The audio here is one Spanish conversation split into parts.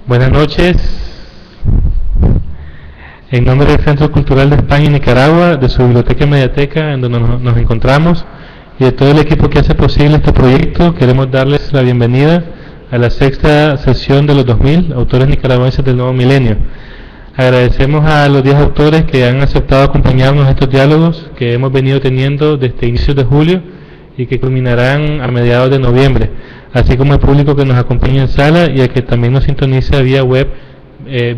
Buenas noches. En nombre del Centro Cultural de España y Nicaragua, de su biblioteca y mediateca, en donde nos encontramos, y de todo el equipo que hace posible este proyecto, queremos darles la bienvenida a la sexta sesión de los 2000 autores nicaragüenses del nuevo milenio. Agradecemos a los 10 autores que han aceptado acompañarnos en estos diálogos que hemos venido teniendo desde inicios de julio y que culminarán a mediados de noviembre, así como el público que nos acompaña en sala y el que también nos sintoniza vía web,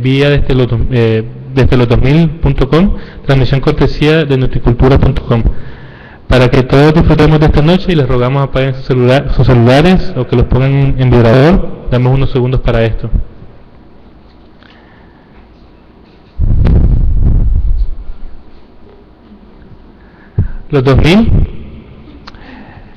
vía desde los 2000.com, transmisión cortesía de nutricultura.com. Para que todos disfrutemos de esta noche, y les rogamos apaguen sus celulares o que los pongan en vibrador, damos unos segundos para esto. Los 2000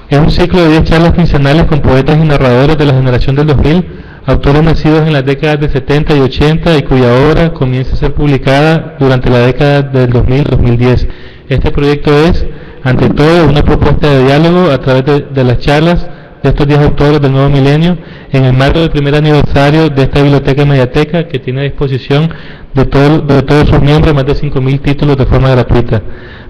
es un ciclo de 10 charlas quincenales con poetas y narradores de la generación del 2000, autores nacidos en las décadas de 70 y 80 y cuya obra comienza a ser publicada durante la década del 2000-2010. Este proyecto es, ante todo, una propuesta de diálogo a través de las charlas de estos 10 autores del nuevo milenio en el marco del primer aniversario de esta biblioteca y mediateca que tiene a disposición de todos sus miembros más de 5.000 títulos de forma gratuita.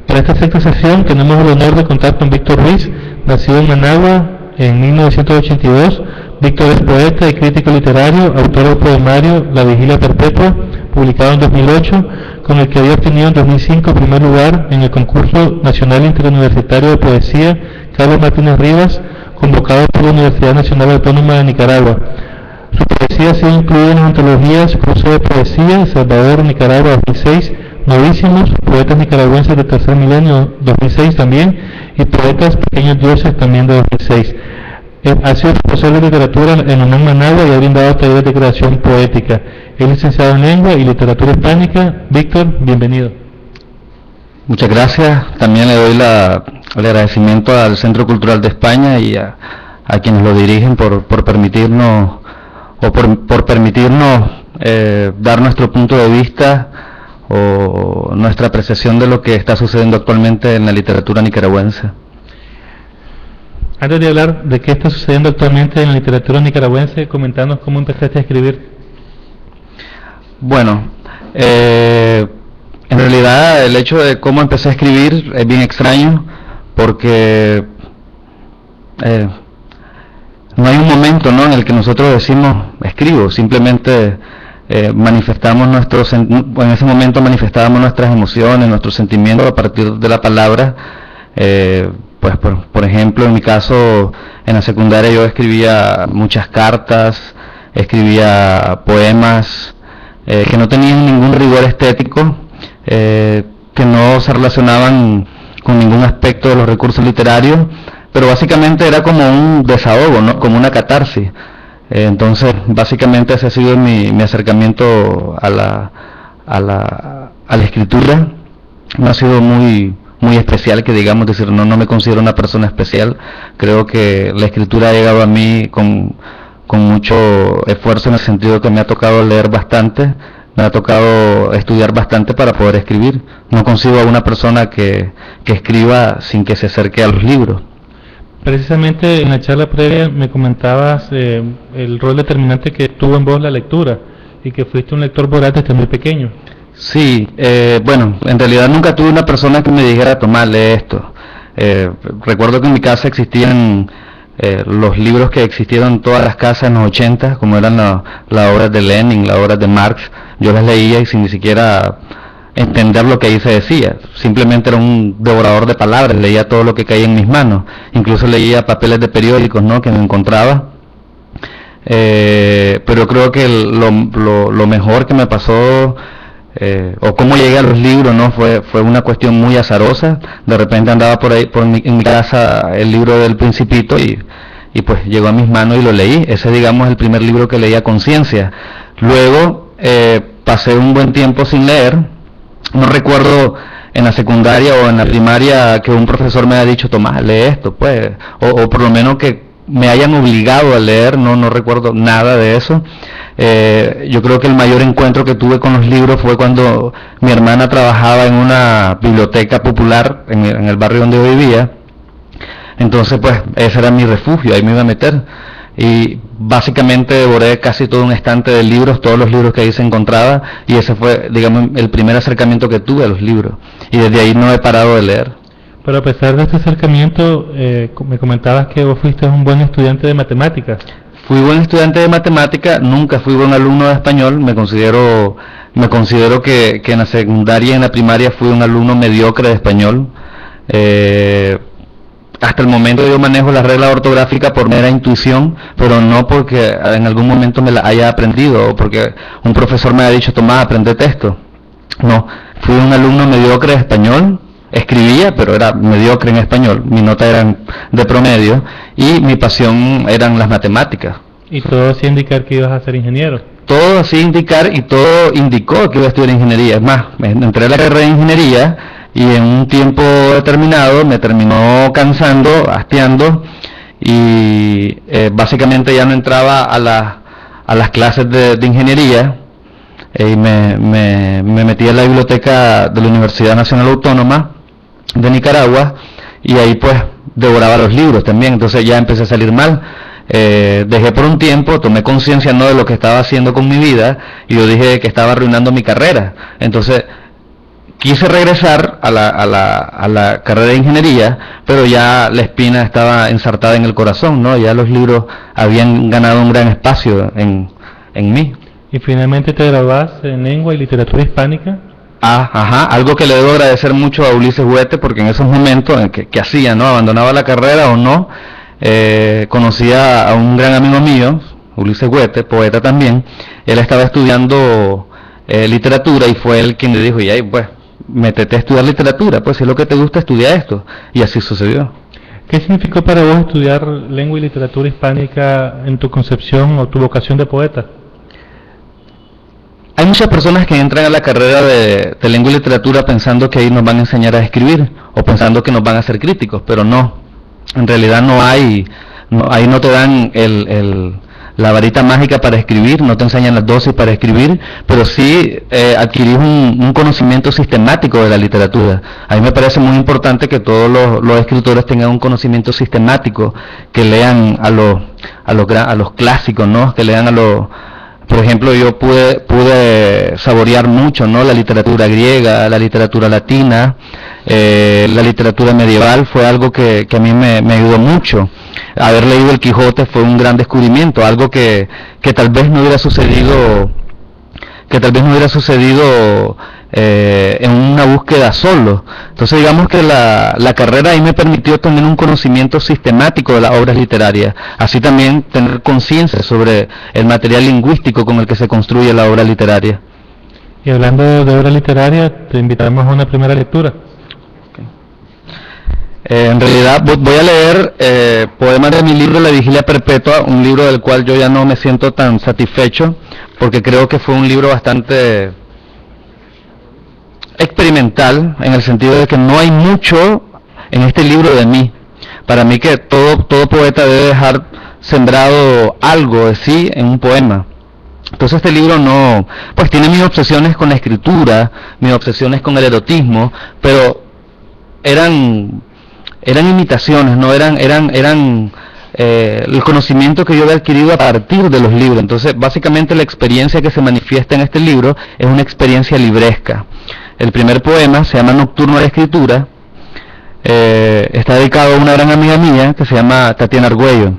Para esta sexta sesión tenemos el honor de contar con Víctor Ruiz, nacido en Managua en 1982. Víctor es poeta y crítico literario, autor del poemario La Vigilia Perpetua, publicado en 2008, con el que había obtenido en 2005 primer lugar en el concurso nacional interuniversitario de poesía Carlos Martínez Rivas, convocado por la Universidad Nacional Autónoma de Nicaragua. Su poesía ha sido incluida en las antologías Cruce de Poesía, Salvador, Nicaragua 2006, Novísimos, Poetas Nicaragüenses del Tercer Milenio 2006 también, y Poetas Pequeños Dioses también de 2006. Ha sido profesor de literatura en UNAM Managua y ha brindado talleres de creación poética. Es licenciado en Lengua y Literatura Hispánica. Víctor, bienvenido. Muchas gracias. También le doy el agradecimiento al Centro Cultural de España y a quienes lo dirigen por permitirnos dar nuestro punto de vista o nuestra apreciación de lo que está sucediendo actualmente en la literatura nicaragüense. Antes de hablar de qué está sucediendo actualmente en la literatura nicaragüense, comentanos cómo empezaste a escribir. Bueno, en realidad el hecho de cómo empecé a escribir es bien extraño, porque no hay un momento, ¿no?, en el que nosotros decimos escribo, simplemente manifestamos en ese momento manifestábamos nuestras emociones, nuestros sentimientos a partir de la palabra. Pues por ejemplo, en mi caso, en la secundaria yo escribía muchas cartas, escribía poemas que no tenían ningún rigor estético, que no se relacionaban con ningún aspecto de los recursos literarios, pero básicamente era como un desahogo, ¿no?, como una catarsis. Entonces, básicamente ese ha sido mi acercamiento a la escritura. No ha sido muy especial, que digamos, decir, no me considero una persona especial. Creo que la escritura ha llegado a mí con mucho esfuerzo, en el sentido que me ha tocado leer bastante, me ha tocado estudiar bastante para poder escribir. No consigo a una persona que escriba sin que se acerque a los libros. Precisamente en la charla previa me comentabas el rol determinante que tuvo en vos la lectura y que fuiste un lector voraz desde muy pequeño. Sí, bueno, en realidad nunca tuve una persona que me dijera, toma, lee esto. Recuerdo que en mi casa existían los libros que existieron en todas las casas en los 80, como eran las obras de Lenin, las obras de Marx. Yo las leía y sin ni siquiera entender lo que ahí se decía, simplemente era un devorador de palabras, leía todo lo que caía en mis manos, incluso leía papeles de periódicos, ¿no?, que me encontraba. Pero creo que lo mejor que me pasó, o cómo llegué a los libros, ¿no?, fue una cuestión muy azarosa. De repente andaba por ahí en mi casa el libro del Principito y pues llegó a mis manos y lo leí. Ese, digamos, es el primer libro que leí a conciencia. Luego pasé un buen tiempo sin leer. No recuerdo en la secundaria o en la primaria que un profesor me haya dicho, Tomás, lee esto, pues, o por lo menos que me hayan obligado a leer. No recuerdo nada de eso. Yo creo que el mayor encuentro que tuve con los libros fue cuando mi hermana trabajaba en una biblioteca popular en el barrio donde yo vivía. Entonces, pues, ese era mi refugio, ahí me iba a meter. y básicamente devoré casi todo un estante de libros, todos los libros que ahí se encontraba, y ese fue, digamos, el primer acercamiento que tuve a los libros, y desde ahí no he parado de leer. Pero a pesar de este acercamiento, me comentabas que vos fuiste un buen estudiante de matemáticas. Fui buen estudiante de matemática, nunca fui buen alumno de español, me considero que en la secundaria y en la primaria fui un alumno mediocre de español. Hasta el momento yo manejo la regla ortográfica por mera intuición, pero no porque en algún momento me la haya aprendido o porque un profesor me haya dicho, toma, aprendete esto. No, fui un alumno mediocre de español, escribía, pero era mediocre en español, mis notas eran de promedio y mi pasión eran las matemáticas. Y todo hacía indicar que ibas a ser ingeniero. Todo hacía indicar y todo indicó que iba a estudiar ingeniería. Es más, entré a la carrera de ingeniería y en un tiempo determinado me terminó cansando, hastiando, y básicamente ya no entraba a las clases de ingeniería, y me metí a la biblioteca de la Universidad Nacional Autónoma de Nicaragua, y ahí pues devoraba los libros también. Entonces ya empecé a salir mal. Dejé por un tiempo, tomé conciencia no de lo que estaba haciendo con mi vida, y yo dije que estaba arruinando mi carrera. Entonces quise regresar a la carrera de ingeniería, pero ya la espina estaba ensartada en el corazón, ¿no? Ya los libros habían ganado un gran espacio en mí. Y finalmente te graduás en lengua y literatura hispánica. Ajá, algo que le debo agradecer mucho a Ulises Huete, porque en esos momentos en que hacía, ¿no? Abandonaba la carrera o no, conocía a un gran amigo mío, Ulises Huete, poeta también. Él estaba estudiando literatura y fue él quien le dijo, y ahí pues, métete a estudiar literatura, pues si es lo que te gusta, estudia esto. Y así sucedió. ¿Qué significó para vos estudiar lengua y literatura hispánica en tu concepción o tu vocación de poeta? Hay muchas personas que entran a la carrera de lengua y literatura pensando que ahí nos van a enseñar a escribir o pensando que nos van a hacer críticos, pero no. En realidad no hay, ahí no te dan la varita mágica para escribir, no te enseñan las dosis para escribir, pero sí adquirís un conocimiento sistemático de la literatura. A mí me parece muy importante que todos los escritores tengan un conocimiento sistemático, que lean a los clásicos, ¿no? Que lean por ejemplo, yo pude saborear mucho, ¿no? La literatura griega, la literatura latina, la literatura medieval fue algo que a mí me ayudó mucho. Haber leído El Quijote fue un gran descubrimiento, algo que tal vez no hubiera sucedido, en una búsqueda solo. Entonces digamos que la carrera ahí me permitió tener un conocimiento sistemático de las obras literarias, así también tener conciencia sobre el material lingüístico con el que se construye la obra literaria. Y hablando de obra literaria, te invitamos a una primera lectura. En realidad voy a leer poemas de mi libro La Vigilia Perpetua, un libro del cual yo ya no me siento tan satisfecho, porque creo que fue un libro bastante experimental, en el sentido de que no hay mucho en este libro de mí. Para mí que todo poeta debe dejar sembrado algo de sí en un poema. Entonces este libro no, pues tiene mis obsesiones con la escritura, mis obsesiones con el erotismo, pero eran imitaciones, no eran el conocimiento que yo había adquirido a partir de los libros. Entonces básicamente la experiencia que se manifiesta en este libro es una experiencia libresca. El primer poema se llama Nocturno a la Escritura, está dedicado a una gran amiga mía que se llama Tatiana Argüello.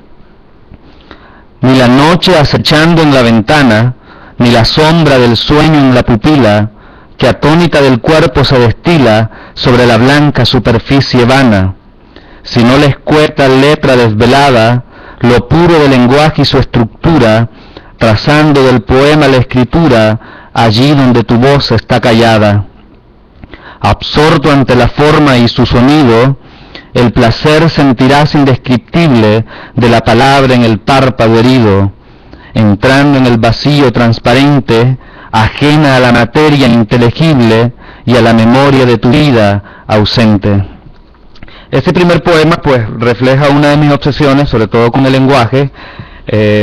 Ni la noche acechando en la ventana, ni la sombra del sueño en la pupila, que atónita del cuerpo se destila sobre la blanca superficie vana, sino la escueta letra desvelada, lo puro del lenguaje y su estructura, trazando del poema la escritura, allí donde tu voz está callada. Absorto ante la forma y su sonido, el placer sentirás indescriptible de la palabra en el párpado herido, entrando en el vacío transparente, ajena a la materia inteligible y a la memoria de tu vida ausente. Este primer poema pues refleja una de mis obsesiones, sobre todo con el lenguaje,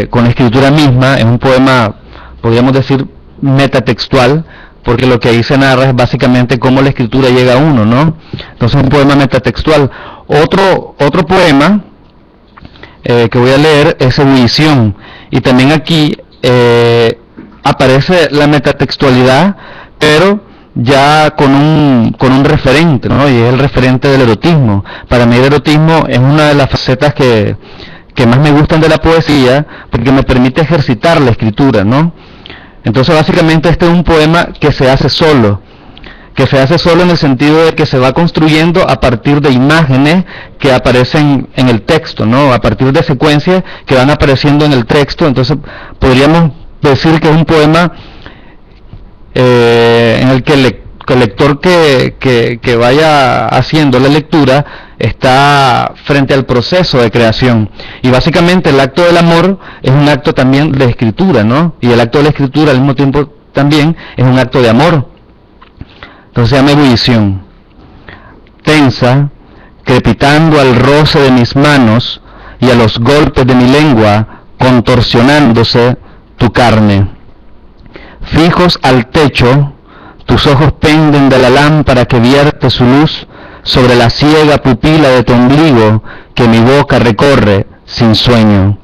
con la escritura misma. Es un poema, podríamos decir, metatextual, porque lo que ahí se narra es básicamente cómo la escritura llega a uno, ¿no? Entonces es un poema metatextual. Otro poema que voy a leer es ebullición, y también aquí aparece la metatextualidad, pero ya con un referente, ¿no? Y es el referente del erotismo. Para mí el erotismo es una de las facetas que más me gustan de la poesía, porque me permite ejercitar la escritura, ¿no? Entonces básicamente este es un poema que se hace solo en el sentido de que se va construyendo a partir de imágenes que aparecen en el texto, ¿no? A partir de secuencias que van apareciendo en el texto. Entonces podríamos decir que es un poema en el que el lector que vaya haciendo la lectura está frente al proceso de creación, y básicamente el acto del amor es un acto también de escritura, ¿no? Y el acto de la escritura al mismo tiempo también es un acto de amor. Entonces se llama ebullición. Tensa, crepitando al roce de mis manos y a los golpes de mi lengua, contorsionándose tu carne. Fijos al techo, tus ojos penden de la lámpara que vierte su luz sobre la ciega pupila de tu ombligo que mi boca recorre sin sueño.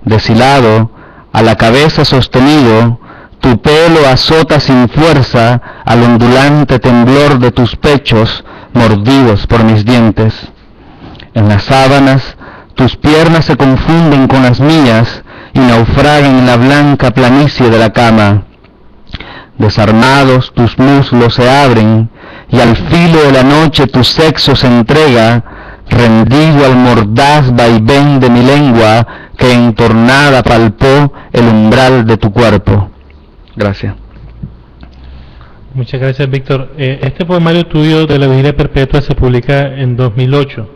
Deshilado, a la cabeza sostenido, tu pelo azota sin fuerza al ondulante temblor de tus pechos mordidos por mis dientes. En las sábanas, tus piernas se confunden con las mías y naufragan en la blanca planicie de la cama. Desarmados, tus muslos se abren, y al filo de la noche tu sexo se entrega, rendido al mordaz vaivén de mi lengua que entornada palpó el umbral de tu cuerpo. Gracias. Muchas gracias, Víctor. Este poemario tuyo de la Vigilia Perpetua se publica en 2008,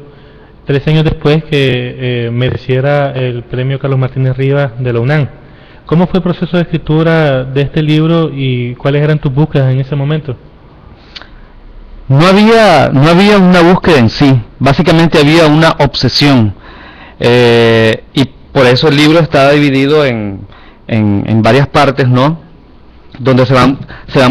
13 años después que mereciera el premio Carlos Martínez Rivas de la UNAM. ¿Cómo fue el proceso de escritura de este libro y cuáles eran tus búsquedas en ese momento? No había una búsqueda en sí, básicamente había una obsesión, y por eso el libro está dividido en varias partes, ¿no? Donde se van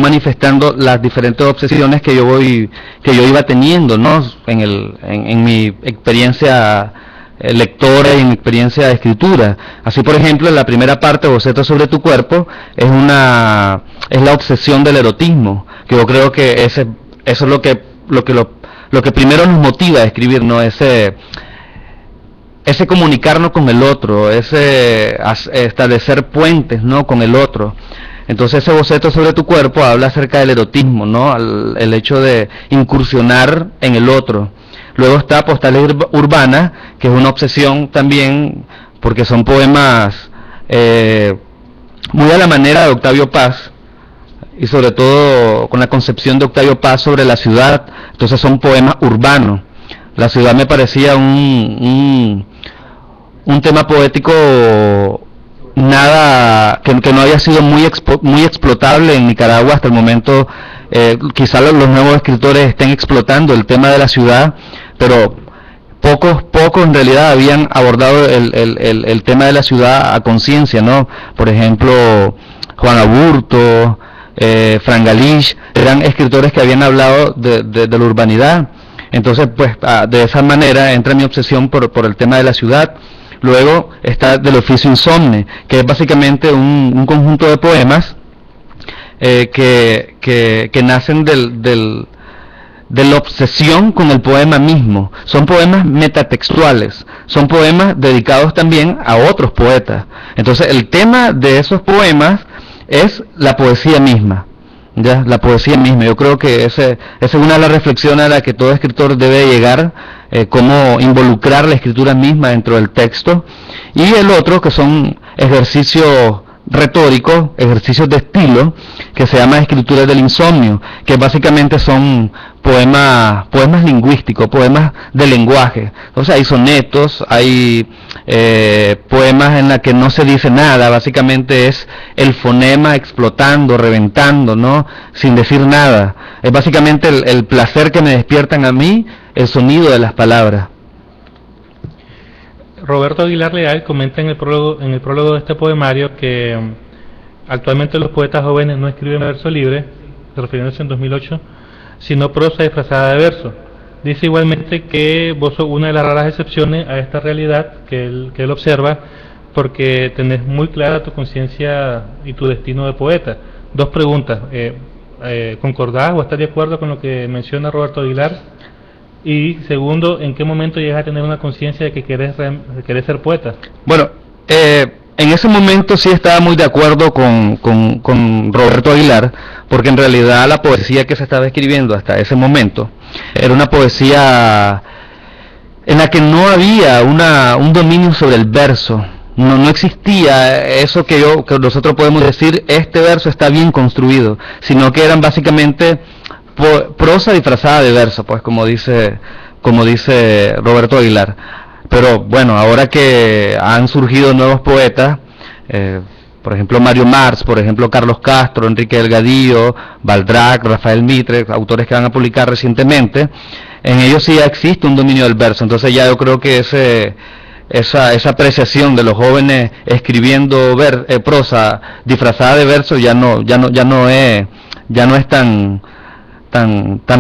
manifestando las diferentes obsesiones que yo iba teniendo, ¿no? En mi experiencia lectora y en mi experiencia de escritura. Así, por ejemplo, en la primera parte, Boceto sobre tu cuerpo, es la obsesión del erotismo, que yo creo que eso es lo que primero nos motiva a escribir, ¿no? Ese comunicarnos con el otro, ese establecer puentes, ¿no? Con el otro. Entonces ese boceto sobre tu cuerpo habla acerca del erotismo, ¿no? El hecho de incursionar en el otro. Luego está Postales Urbanas, que es una obsesión también, porque son poemas muy a la manera de Octavio Paz, y sobre todo con la concepción de Octavio Paz sobre la ciudad. Entonces son poemas urbanos. La ciudad me parecía un tema poético que no había sido muy explotable en Nicaragua hasta el momento. Quizá los nuevos escritores estén explotando el tema de la ciudad, pero pocos en realidad habían abordado el tema de la ciudad a conciencia, ¿no? Por ejemplo, Juan Aburto, Fran Galich, eran escritores que habían hablado de la urbanidad. Entonces, pues, de esa manera entra mi obsesión por el tema de la ciudad. Luego está Del oficio insomne, que es básicamente un conjunto de poemas que nacen de la obsesión con el poema mismo. Son poemas metatextuales, son poemas dedicados también a otros poetas. Entonces el tema de esos poemas es la poesía misma. Ya, la poesía misma. Yo creo que esa es una de las reflexiones a la que todo escritor debe llegar, cómo involucrar la escritura misma dentro del texto. Y el otro, que son ejercicios retóricos, ejercicios de estilo, que se llama Escrituras del insomnio, que básicamente son poemas lingüísticos, poemas de lenguaje. Entonces hay sonetos, hay poemas en la que no se dice nada, básicamente es el fonema explotando, reventando, ¿no? Sin decir nada. Es básicamente el placer que me despiertan a mí, el sonido de las palabras. Roberto Aguilar Leal comenta en el prólogo de este poemario que actualmente los poetas jóvenes no escriben verso libre, refiriéndose en 2008, sino prosa disfrazada de verso. dice igualmente que vos sos una de las raras excepciones a esta realidad que él observa, porque tenés muy clara tu conciencia y tu destino de poeta. Dos preguntas, ¿concordás o estás de acuerdo con lo que menciona Roberto Aguilar? Y segundo, ¿en qué momento llegas a tener una conciencia de que querés ser poeta? Bueno, en ese momento sí estaba muy de acuerdo con Roberto Aguilar, porque en realidad la poesía que se estaba escribiendo hasta ese momento era una poesía en la que no había un dominio sobre el verso. No existía eso que nosotros podemos decir, este verso está bien construido, sino que eran básicamente prosa disfrazada de verso, pues como dice Roberto Aguilar. Pero bueno, ahora que han surgido nuevos poetas, por ejemplo Mario Marx, por ejemplo Carlos Castro, Enrique Delgadillo, Baldrac, Rafael Mitre, autores que van a publicar recientemente, en ellos sí ya existe un dominio del verso. Entonces ya yo creo que esa apreciación de los jóvenes escribiendo prosa disfrazada de verso ya no es tan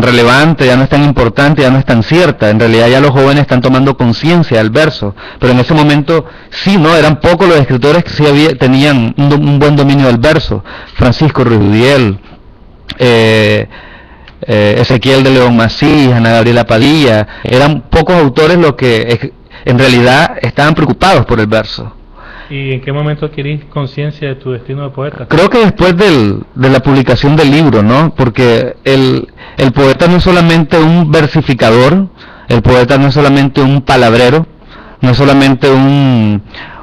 relevante, ya no es tan importante, ya no es tan cierta. En realidad ya los jóvenes están tomando conciencia del verso, pero en ese momento sí, no, eran pocos los escritores que sí tenían un buen dominio del verso. Francisco Rudiel, Ezequiel de León Masís, Ana Gabriela Padilla, eran pocos autores los que en realidad estaban preocupados por el verso. ¿Y en qué momento adquirís conciencia de tu destino de poeta? Creo que después de la publicación del libro, ¿no? Porque el poeta no es solamente un versificador, el poeta no es solamente un palabrero, no es solamente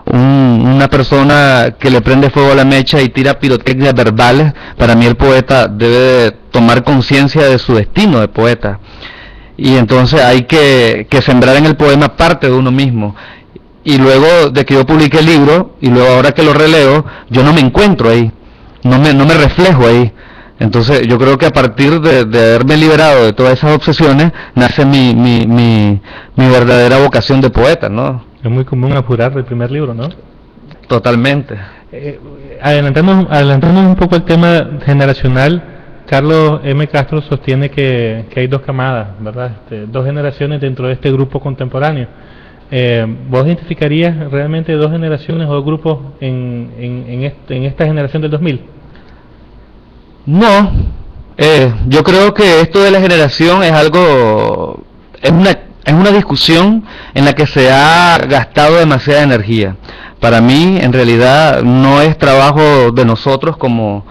una persona que le prende fuego a la mecha y tira pirotecnias verbales. Para mí el poeta debe de tomar conciencia de su destino de poeta. Y entonces hay que sembrar en el poema parte de uno mismo. Y luego de que yo publiqué el libro, y luego ahora que lo releo, yo no me encuentro ahí, no me reflejo ahí. Entonces yo creo que a partir de haberme liberado de todas esas obsesiones, nace mi verdadera vocación de poeta, ¿no? Es muy común apurar el primer libro, ¿no? Totalmente. Adelantándonos un poco el tema generacional, Carlos M. Castro sostiene que hay dos camadas, ¿verdad? Dos generaciones dentro de este grupo contemporáneo. ¿Vos identificarías realmente dos generaciones o dos grupos en esta generación del 2000? No, yo creo que esto de la generación es una discusión en la que se ha gastado demasiada energía. Para mí, en realidad, no es trabajo de nosotros como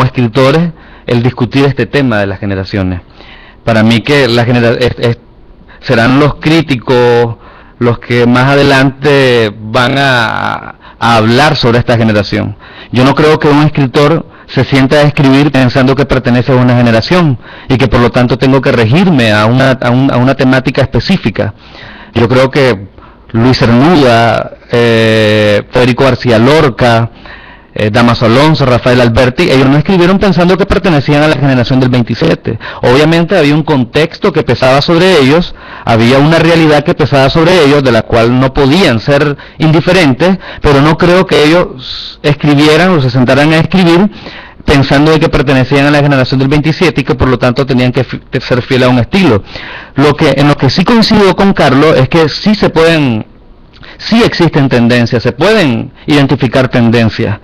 escritores el discutir este tema de las generaciones. Para mí que serán los críticos los que más adelante van a hablar sobre esta generación. Yo no creo que un escritor se sienta a escribir pensando que pertenece a una generación y que por lo tanto tengo que regirme a una temática específica. Yo creo que Luis Cernuda, Federico García Lorca, Damaso Alonso, Rafael Alberti, ellos no escribieron pensando que pertenecían a la generación del 27. Obviamente había un contexto que pesaba sobre ellos, había una realidad que pesaba sobre ellos, de la cual no podían ser indiferentes, pero no creo que ellos escribieran o se sentaran a escribir pensando de que pertenecían a la generación del 27 y que por lo tanto tenían que ser fieles a un estilo. En lo que sí coincido con Carlos es que sí existen tendencias, se pueden identificar tendencias.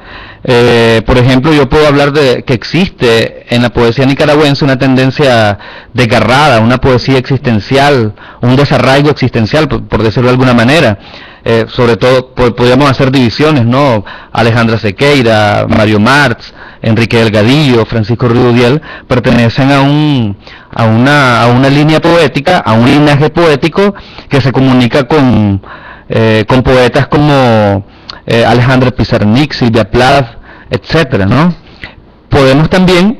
Por ejemplo, yo puedo hablar de que existe en la poesía nicaragüense una tendencia desgarrada, una poesía existencial, un desarraigo existencial, por decirlo de alguna manera. Sobre todo, podríamos hacer divisiones, ¿no? Alejandra Sequeira, Mario Marx, Enrique Delgadillo, Francisco Rudiel, pertenecen a una línea poética, a un linaje poético que se comunica con poetas como Alejandro Pizarnik, Silvia Plath, etcétera, ¿no? Podemos también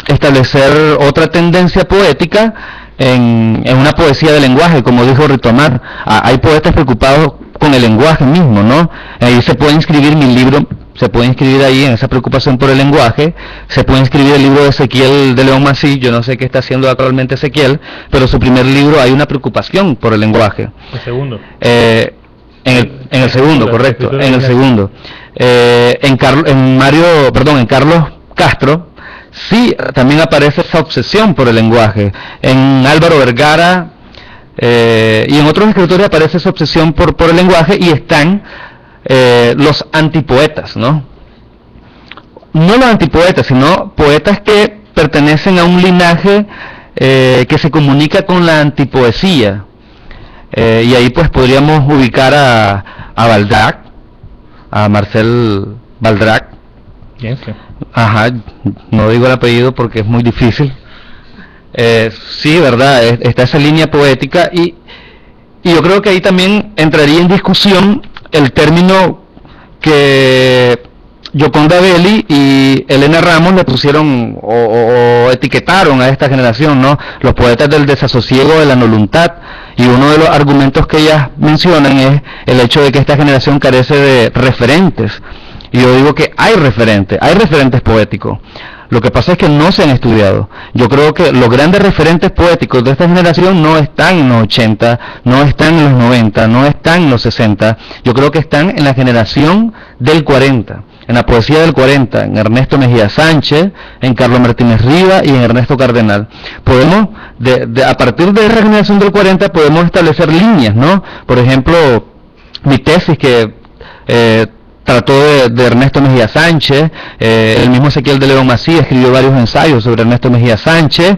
establecer otra tendencia poética en una poesía de lenguaje, como dijo Rito Amar. Hay poetas preocupados con el lenguaje mismo, ¿no? Ahí se puede inscribir mi libro, se puede inscribir ahí en esa preocupación por el lenguaje, se puede inscribir el libro de Ezequiel de León Masís. Yo no sé qué está haciendo actualmente Ezequiel, pero su primer libro hay una preoún por el lenguaje. El segundo. En el segundo, correcto, en el segundo. En Carlos Castro, sí, también aparece esa obsesión por el lenguaje. En Álvaro Vergara y en otros escritores aparece esa obsesión por el lenguaje, y están los antipoetas, ¿no? No los antipoetas, sino poetas que pertenecen a un linaje que se comunica con la antipoesía. Y ahí pues podríamos ubicar a Balzac, a Marcel Balzac. Bien, sí. Ajá, no digo el apellido porque es muy difícil. Sí, verdad, está esa línea poética, y yo creo que ahí también entraría en discusión el término que Gioconda Belli y Elena Ramos le pusieron o etiquetaron a esta generación, ¿no? Los poetas del desasosiego, de la voluntad, y uno de los argumentos que ellas mencionan es el hecho de que esta generación carece de referentes. Y yo digo que hay referentes poéticos. Lo que pasa es que no se han estudiado. Yo creo que los grandes referentes poéticos de esta generación no están en los 80, no están en los 90, no están en los 60. Yo creo que están en la generación del 40, en la poesía del 40, en Ernesto Mejía Sánchez, en Carlos Martínez Riva y en Ernesto Cardenal. Podemos, a partir de esa generación del 40, podemos establecer líneas, ¿no? Por ejemplo, mi tesis que trató de Ernesto Mejía Sánchez, el mismo Ezequiel de León Macías escribió varios ensayos sobre Ernesto Mejía Sánchez.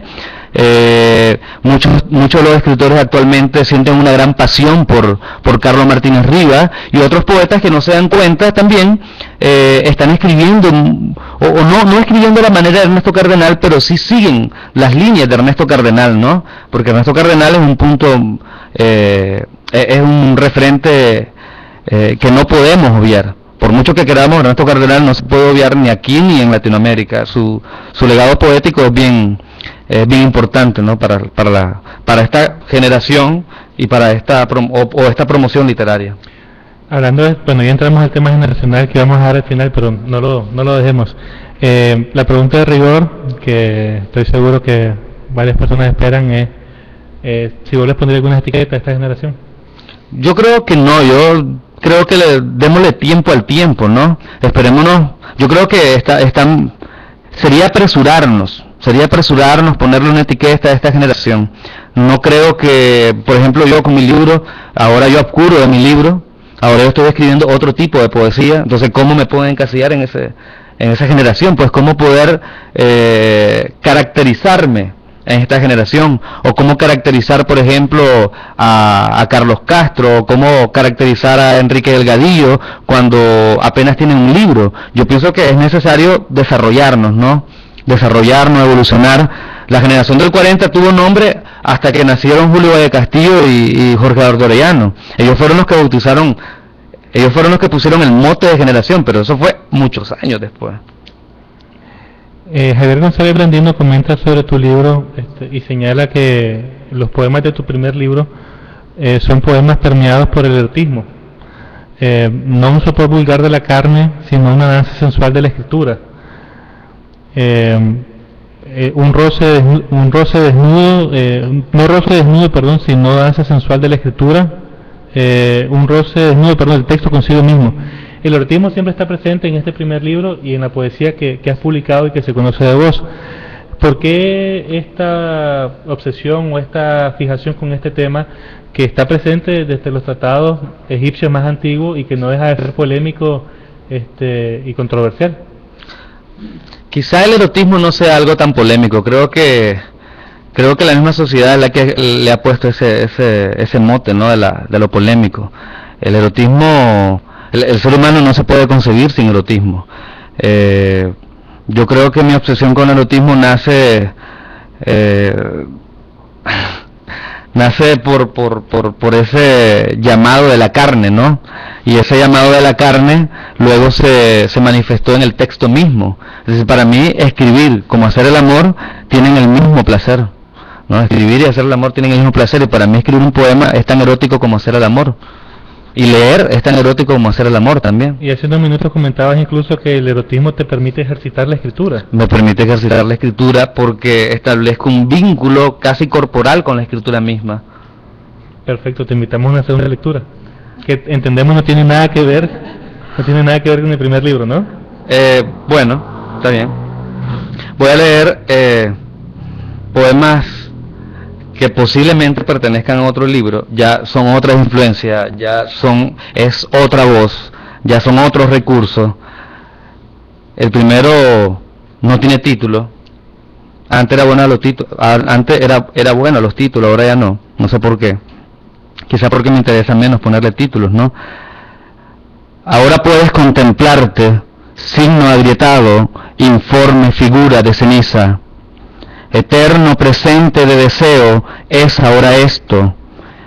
Muchos de los escritores actualmente sienten una gran pasión por Carlos Martínez Riva, y otros poetas que no se dan cuenta también están escribiendo, o no escribiendo de la manera de Ernesto Cardenal, pero sí siguen las líneas de Ernesto Cardenal, ¿no? Porque Ernesto Cardenal es un punto, es un referente que no podemos obviar. Por mucho que queramos, Ernesto Cardenal no se puede obviar ni aquí ni en Latinoamérica. Su legado poético es bien importante, ¿no? para esta generación y para esta promoción literaria. Hablando de, bueno, ya entramos al tema generacional que vamos a dar al final, pero no lo dejemos. La pregunta de rigor, que estoy seguro que varias personas esperan, es si vos les pondrías alguna etiqueta a esta generación. Yo creo que no, creo que démosle tiempo al tiempo, ¿no? Esperémonos. Yo creo que sería apresurarnos ponerle una etiqueta a esta generación. No creo que, por ejemplo, yo con mi libro, ahora yo obscuro de mi libro, ahora yo estoy escribiendo otro tipo de poesía, entonces ¿cómo me puedo encasillar en esa generación? Pues cómo poder caracterizarme en esta generación, o cómo caracterizar, por ejemplo, a Carlos Castro, o cómo caracterizar a Enrique Delgadillo cuando apenas tienen un libro. Yo pienso que es necesario desarrollarnos, ¿no? Evolucionar. La generación del 40 tuvo nombre hasta que nacieron Julio Valle Castillo y Jorge Eduardo Orellano. Ellos fueron los que bautizaron, ellos fueron los que pusieron el mote de generación, pero eso fue muchos años después. Javier González Brandino comenta sobre tu libro y señala que los poemas de tu primer libro son poemas permeados por el erotismo, no un sopor vulgar de la carne, sino una danza sensual de la escritura, un roce desnudo, no roce desnudo, perdón, sino danza sensual de la escritura, un roce desnudo, perdón, del texto consigo mismo. El erotismo siempre está presente en este primer libro y en la poesía que has publicado y que se conoce de vos. ¿Por qué esta obsesión o esta fijación con este tema que está presente desde los tratados egipcios más antiguos y que no deja de ser polémico y controversial? Quizá el erotismo no sea algo tan polémico. Creo que la misma sociedad es la que le ha puesto ese mote, ¿no? de lo polémico. El erotismo, el ser humano no se puede concebir sin erotismo. Yo creo que mi obsesión con el erotismo nace por ese llamado de la carne, ¿no? Y ese llamado de la carne luego se manifestó en el texto mismo. Es decir, para mí escribir como hacer el amor tienen el mismo placer, ¿no? Escribir y hacer el amor tienen el mismo placer, y para mí escribir un poema es tan erótico como hacer el amor. Y leer es tan erótico como hacer el amor también. Y hace unos minutos comentabas incluso que el erotismo te permite ejercitar la escritura. Me permite ejercitar la escritura porque establezco un vínculo casi corporal con la escritura misma. Perfecto, te invitamos a una segunda lectura, que entendemos no tiene nada que ver con el primer libro, ¿no? Bueno, está bien. Voy a leer poemas que posiblemente pertenezcan a otro libro, ya son otras influencias, es otra voz, ya son otros recursos. El primero no tiene título. Antes era bueno los títulos, antes era bueno los títulos, ahora ya no sé por qué. Quizá porque me interesa menos ponerle títulos, ¿no? Ahora puedes contemplarte, signo agrietado, informe figura de ceniza. Eterno presente de deseo es ahora esto,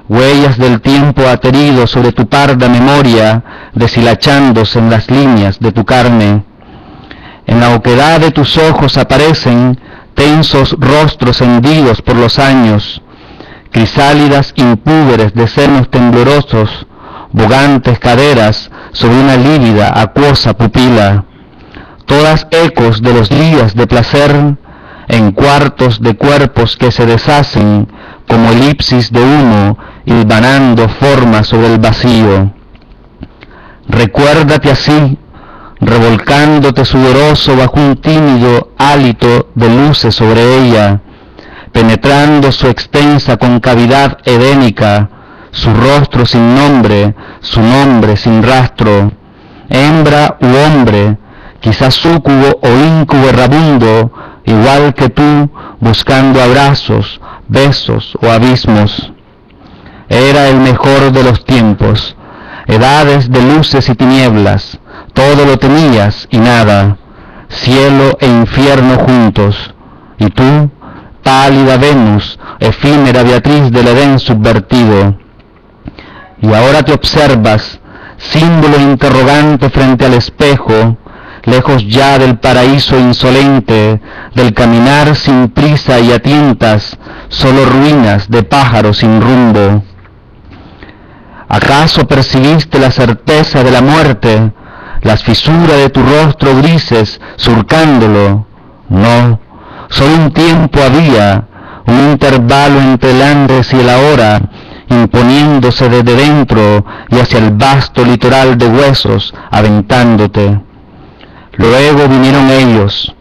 huellas del tiempo aterido sobre tu parda memoria, deshilachándose en las líneas de tu carne. En la oquedad de tus ojos aparecen tensos rostros hendidos por los años, crisálidas impúberes de senos temblorosos, bogantes caderas sobre una lívida acuosa pupila, todas ecos de los días de placer, en cuartos de cuerpos que se deshacen como elipsis de humo, hilvanando formas sobre el vacío. Recuérdate así, revolcándote sudoroso bajo un tímido hálito de luces sobre ella, penetrando su extensa concavidad edénica, su rostro sin nombre, su nombre sin rastro, hembra u hombre, quizás súcubo o íncubo errabundo, igual que tú, buscando abrazos, besos o abismos. Era el mejor de los tiempos, edades de luces y tinieblas, todo lo tenías y nada, cielo e infierno juntos, y tú, pálida Venus, efímera Beatriz del Edén subvertido. Y ahora te observas, símbolo interrogante frente al espejo, lejos ya del paraíso insolente, del caminar sin prisa y a tientas, solo ruinas de pájaros sin rumbo. ¿Acaso percibiste la certeza de la muerte, las fisuras de tu rostro grises surcándolo? No, solo un tiempo había, un intervalo entre el antes y el ahora, imponiéndose desde dentro y hacia el vasto litoral de huesos, aventándote. Luego vinieron ellos,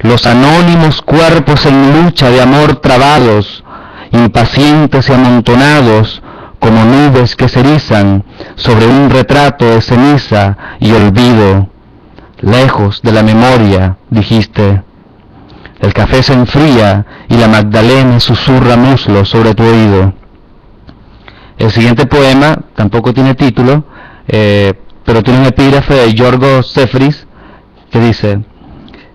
los anónimos cuerpos en lucha de amor trabados, impacientes y amontonados, como nubes que se erizan sobre un retrato de ceniza y olvido. Lejos de la memoria, dijiste. El café se enfría y la Magdalena susurra muslos sobre tu oído. El siguiente poema tampoco tiene título, pero tiene un epígrafe de Yorgos Seferis que dice: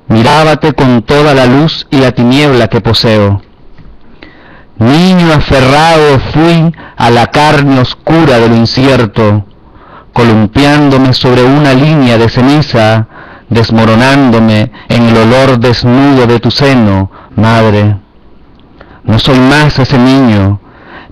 mirábate con toda la luz y la tiniebla que poseo. Niño aferrado fui a la carne oscura de lo incierto, columpiándome sobre una línea de ceniza, desmoronándome en el olor desnudo de tu seno, madre. No soy más ese niño.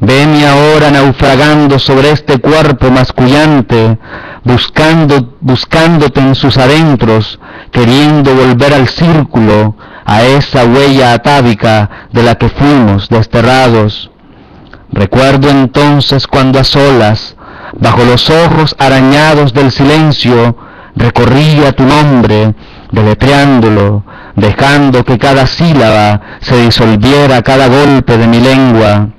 Veme ahora naufragando sobre este cuerpo mascullante, buscándote en sus adentros, queriendo volver al círculo, a esa huella atávica de la que fuimos desterrados. Recuerdo entonces cuando a solas, bajo los ojos arañados del silencio, recorría tu nombre, deletreándolo, dejando que cada sílaba se disolviera a cada golpe de mi lengua.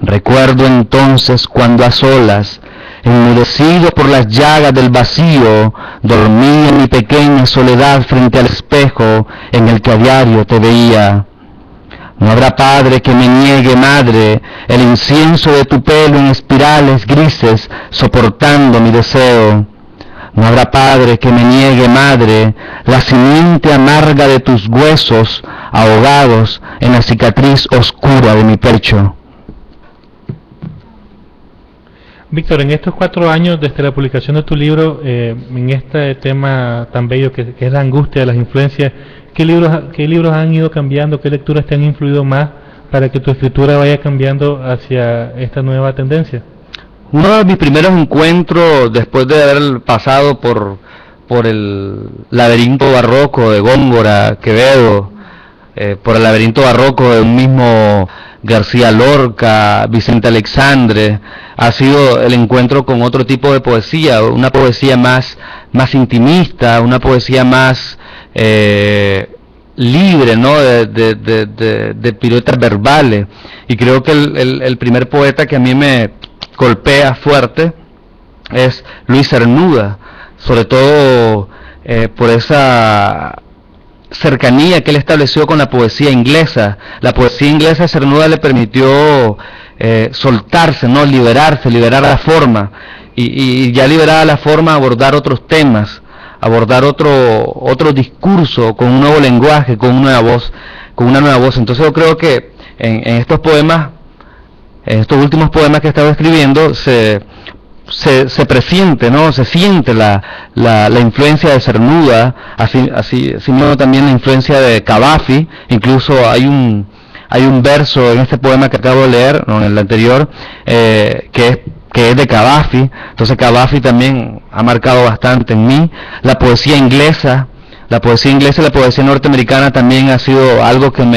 Recuerdo entonces cuando a solas, enmudecido por las llagas del vacío, dormí en mi pequeña soledad frente al espejo en el que a diario te veía. No habrá padre que me niegue, madre, el incienso de tu pelo en espirales grises soportando mi deseo. No habrá padre que me niegue, madre, la simiente amarga de tus huesos ahogados en la cicatriz oscura de mi pecho. Víctor, en estos 4 años desde la publicación de tu libro, en este tema tan bello que es la angustia de las influencias, ¿qué libros han ido cambiando? ¿Qué lecturas te han influido más para que tu escritura vaya cambiando hacia esta nueva tendencia? Uno de mis primeros encuentros, después de haber pasado por el laberinto barroco de Góngora, Quevedo, por el laberinto barroco de un mismo García Lorca, Vicente Alexandre, ha sido el encuentro con otro tipo de poesía, una poesía más intimista, una poesía más libre, ¿no? De piruetas verbales. Y creo que el primer poeta que a mí me golpea fuerte es Luis Cernuda, sobre todo por esa cercanía que él estableció con la poesía inglesa. La poesía inglesa a Cernuda le permitió soltarse, ¿no? Liberar la forma, y ya liberada la forma, abordar otros temas, abordar otro discurso, con un nuevo lenguaje, con una nueva voz. Entonces yo creo que en estos poemas, en estos últimos poemas que he estado escribiendo, se presiente, ¿no? Se siente la influencia de Cernuda, así mismo también la influencia de Cavafy. Incluso hay un verso en este poema que acabo de leer, no, en el anterior, que es de Cavafy. Entonces Cavafy también ha marcado bastante en mí. La poesía inglesa y la poesía norteamericana también ha sido algo de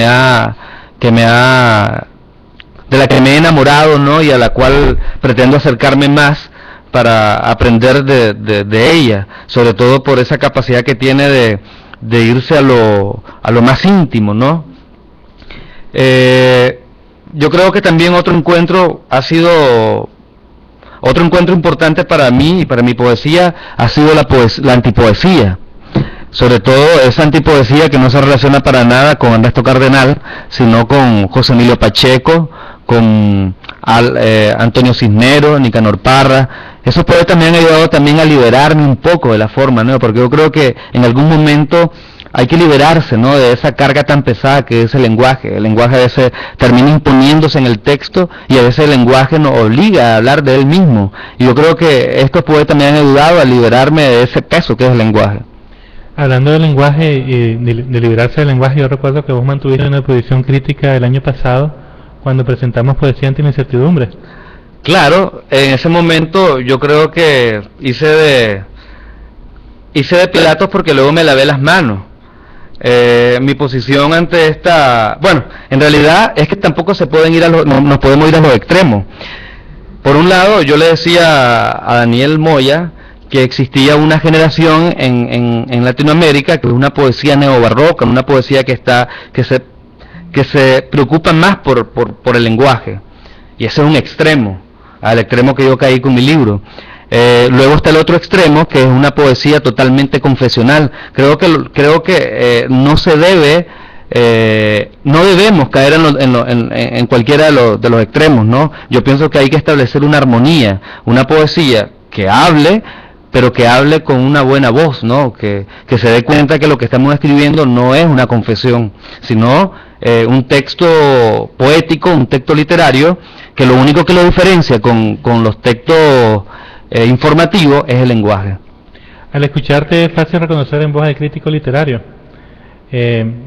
la que me he enamorado, ¿no? Y a la cual pretendo acercarme más para aprender de ella, sobre todo por esa capacidad que tiene de irse a lo más íntimo, ¿no? Yo creo que también otro encuentro importante para mí y para mi poesía ha sido la antipoesía, sobre todo esa antipoesía que no se relaciona para nada con Ernesto Cardenal, sino con José Emilio Pacheco, con Antonio Cisneros, Nicanor Parra. Esos poetas me han ayudado también a liberarme un poco de la forma, ¿no? Porque yo creo que en algún momento hay que liberarse, ¿no? De esa carga tan pesada que es el lenguaje. El lenguaje a veces termina imponiéndose en el texto, y a veces el lenguaje nos obliga a hablar de él mismo. Y yo creo que estos poetas me han ayudado a liberarme de ese peso que es el lenguaje. Hablando del lenguaje y de liberarse del lenguaje, yo recuerdo que vos mantuviste una posición crítica el año pasado cuando presentamos Poesía ante la incertidumbre. Claro, en ese momento yo creo que hice de Pilatos porque luego me lavé las manos. Mi posición ante esta, bueno, en realidad es que tampoco se pueden ir nos podemos ir a los extremos. Por un lado, yo le decía a Daniel Moya que existía una generación en Latinoamérica que es una poesía neobarroca, una poesía que se preocupa más por el lenguaje, y ese es un extremo, al extremo que yo caí con mi libro. Luego está el otro extremo, que es una poesía totalmente confesional. Creo que no debemos caer en cualquiera de los extremos, ¿no? Yo pienso que hay que establecer una armonía, una poesía que hable, pero que hable con una buena voz, ¿no? Que se dé cuenta que lo que estamos escribiendo no es una confesión, sino un texto poético, un texto literario, que lo único que lo diferencia con los textos informativos es el lenguaje. Al escucharte es fácil reconocer en voz de crítico literario.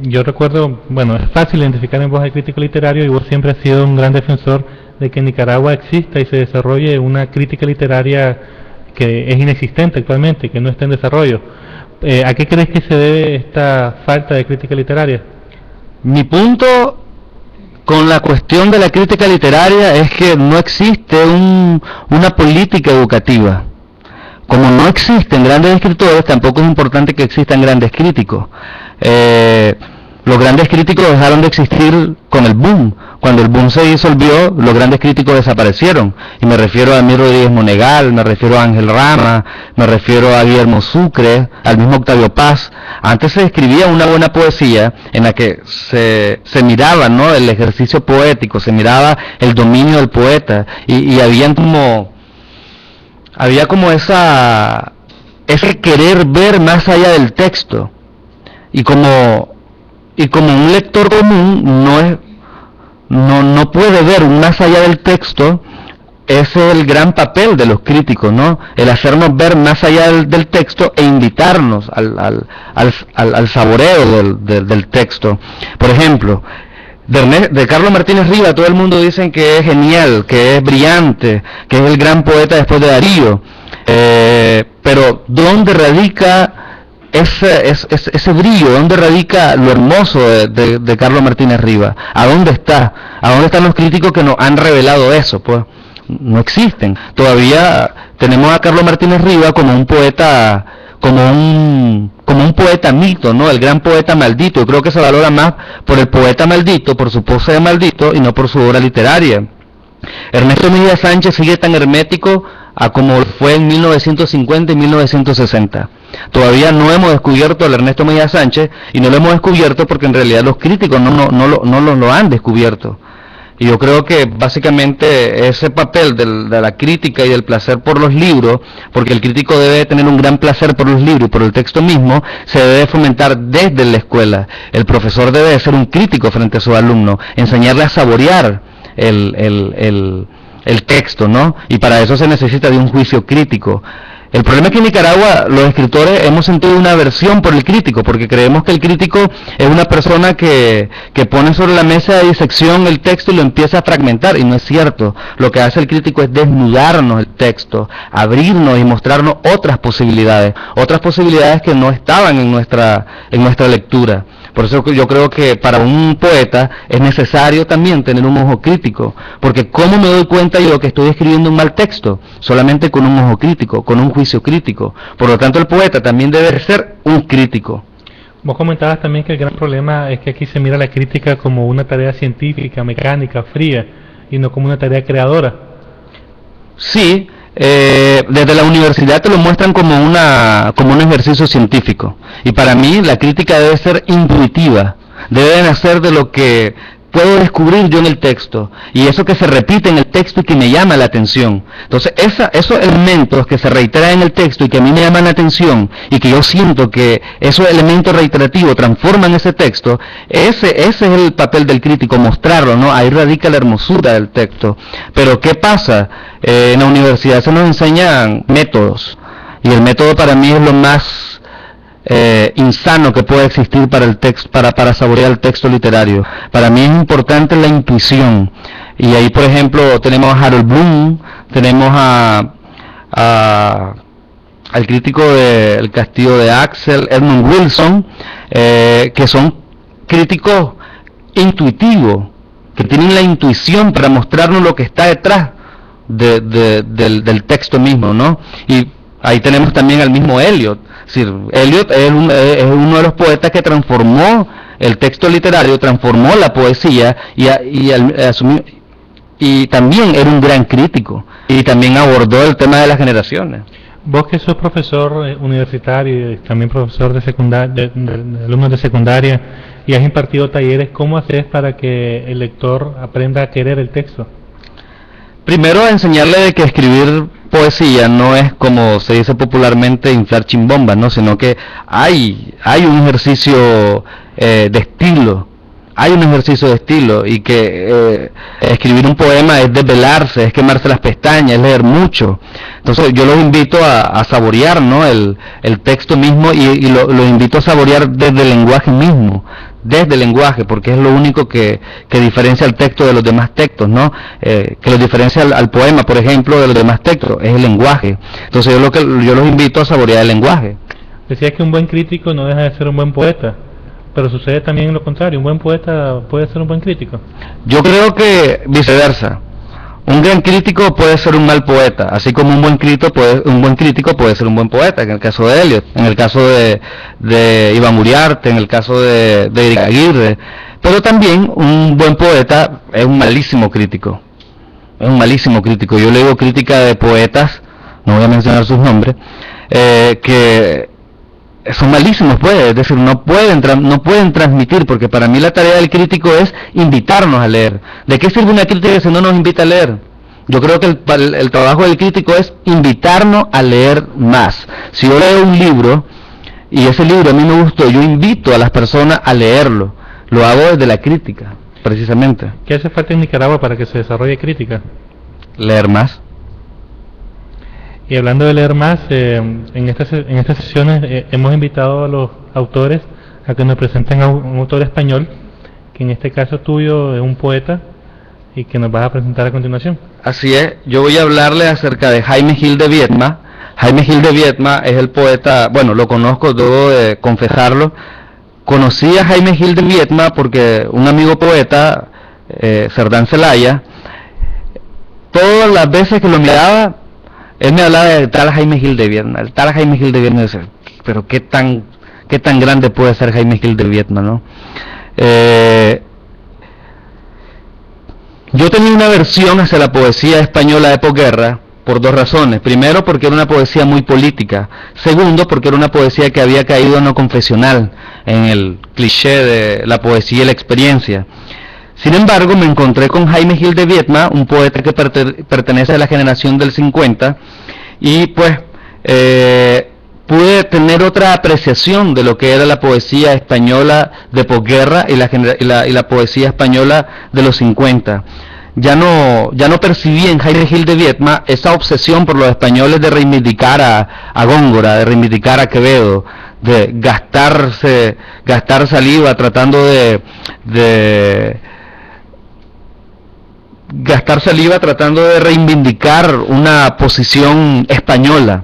Yo recuerdo, bueno, es fácil identificar en voz de crítico literario, y vos siempre has sido un gran defensor de que en Nicaragua exista y se desarrolle una crítica literaria que es inexistente actualmente, que no está en desarrollo. ¿A qué crees que se debe esta falta de crítica literaria? Mi punto con la cuestión de la crítica literaria es que no existe una política educativa. Como no existen grandes escritores, tampoco es importante que existan grandes críticos. Los grandes críticos dejaron de existir con el boom. Cuando el boom se disolvió, los grandes críticos desaparecieron. Y me refiero a Emil Rodríguez Monegal, me refiero a Ángel Rama, me refiero a Guillermo Sucre, al mismo Octavio Paz. Antes se escribía una buena poesía en la que se miraba, ¿no?, el ejercicio poético, se miraba el dominio del poeta, y había como ese querer ver más allá del texto. Y como un lector común no puede ver más allá del texto, ese es el gran papel de los críticos, ¿no? El hacernos ver más allá del texto e invitarnos al saboreo del texto. Por ejemplo, de Carlos Martínez Riva todo el mundo dice que es genial, que es brillante, que es el gran poeta después de Darío. Pero ¿dónde radica ese brillo? ¿Dónde radica lo hermoso de Carlos Martínez Riva? ¿A dónde está? ¿A dónde están los críticos que nos han revelado eso? Pues no existen. Todavía tenemos a Carlos Martínez Riva como un poeta como un poeta mito, ¿no? El gran poeta maldito. Yo creo que se valora más por el poeta maldito, por su pose de maldito, y no por su obra literaria. Ernesto Mejía Sánchez sigue tan hermético a como fue en 1950 y 1960. Todavía no hemos descubierto al Ernesto Mejía Sánchez, y no lo hemos descubierto porque en realidad los críticos no lo han descubierto. Y yo creo que básicamente ese papel de la crítica y del placer por los libros, porque el crítico debe tener un gran placer por los libros y por el texto mismo, se debe fomentar desde la escuela. El profesor debe ser un crítico frente a sus alumnos, enseñarle a saborear el texto, ¿no? Y para eso se necesita de un juicio crítico. El problema es que en Nicaragua los escritores hemos sentido una aversión por el crítico, porque creemos que el crítico es una persona que pone sobre la mesa de disección el texto y lo empieza a fragmentar, y no es cierto. Lo que hace el crítico es desnudarnos el texto, abrirnos y mostrarnos otras posibilidades que no estaban en nuestra lectura. Por eso yo creo que para un poeta es necesario también tener un ojo crítico, porque ¿cómo me doy cuenta yo que estoy escribiendo un mal texto? Solamente con un ojo crítico, con un juicio crítico. Por lo tanto, el poeta también debe ser un crítico. Vos comentabas también que el gran problema es que aquí se mira la crítica como una tarea científica, mecánica, fría, y no como una tarea creadora. Sí. Desde la universidad te lo muestran como un ejercicio científico, y para mí la crítica debe ser intuitiva, debe nacer de lo que puedo descubrir yo en el texto, y eso que se repite en el texto y que me llama la atención. Entonces esos elementos que se reiteran en el texto y que a mí me llaman la atención, y que yo siento que esos elementos reiterativos transforman ese texto, ese es el papel del crítico, mostrarlo, ¿no? Ahí radica la hermosura del texto. Pero ¿qué pasa? En la universidad se nos enseñan métodos, y el método para mí es lo más insano que puede existir para el texto, para saborear el texto literario. Para mí es importante la intuición, y ahí por ejemplo tenemos a Harold Bloom, tenemos al crítico del Castillo de Axel, Edmund Wilson, que son críticos intuitivos, que tienen la intuición para mostrarnos lo que está detrás del texto mismo, ¿no? Y ahí tenemos también al mismo Eliot. Es decir, Eliot es uno de los poetas que transformó el texto literario, transformó la poesía, y también era un gran crítico, y también abordó el tema de las generaciones. Vos que sos profesor universitario y también profesor de alumnos de secundaria, y has impartido talleres, ¿cómo haces para que el lector aprenda a querer el texto? Primero, enseñarle de que escribir poesía no es, como se dice popularmente, inflar chimbombas, ¿no? Sino que hay un ejercicio de estilo, y que escribir un poema es desvelarse, es quemarse las pestañas, es leer mucho. Entonces yo los invito a saborear, ¿no? el texto mismo, y lo invito a saborear desde el lenguaje mismo, porque es lo único que diferencia el texto de los demás textos, ¿no? Que lo diferencia al poema, por ejemplo, de los demás textos, es el lenguaje. Entonces yo los invito a saborear el lenguaje. Decías que un buen crítico no deja de ser un buen poeta, pero sucede también lo contrario, un buen poeta puede ser un buen crítico. Yo creo que viceversa. Un gran crítico puede ser un mal poeta, así como un buen crítico puede ser un buen poeta, en el caso de Eliot, en el caso de Iván Uriarte, en el caso de Eric Aguirre. Pero también un buen poeta es un malísimo crítico. Yo leo crítica de poetas, no voy a mencionar sus nombres, que son malísimos, pues, es decir, no pueden transmitir, porque para mí la tarea del crítico es invitarnos a leer. ¿De qué sirve una crítica si no nos invita a leer? Yo creo que el trabajo del crítico es invitarnos a leer más. Si yo leo un libro y ese libro a mí me gustó, yo invito a las personas a leerlo. Lo hago desde la crítica, precisamente. ¿Qué hace falta en Nicaragua para que se desarrolle crítica? Leer más. Y hablando de leer más, en estas sesiones hemos invitado a los autores a que nos presenten a un autor español, que en este caso tuyo es un poeta, y que nos vas a presentar a continuación. Así es, yo voy a hablarle acerca de Jaime Gil de Viedma. Jaime Gil de Viedma es el poeta, bueno, lo conozco, debo de confesarlo. Conocí a Jaime Gil de Viedma porque un amigo poeta, Cerdán Zelaya, todas las veces que lo miraba, él me hablaba de tal Jaime Gil de Viedma, pero qué tan grande puede ser Jaime Gil de Viedma, ¿no? Yo tenía una aversión hacia la poesía española de posguerra por dos razones. Primero, porque era una poesía muy política. Segundo, porque era una poesía que había caído en lo confesional, en el cliché de la poesía y la experiencia. Sin embargo, me encontré con Jaime Gil de Viedma, un poeta que pertenece a la generación del 50, y pues pude tener otra apreciación de lo que era la poesía española de posguerra y la poesía española de los 50. Ya no percibí en Jaime Gil de Viedma esa obsesión por los españoles de reivindicar a Góngora, de reivindicar a Quevedo, de gastar saliva tratando de reivindicar una posición española,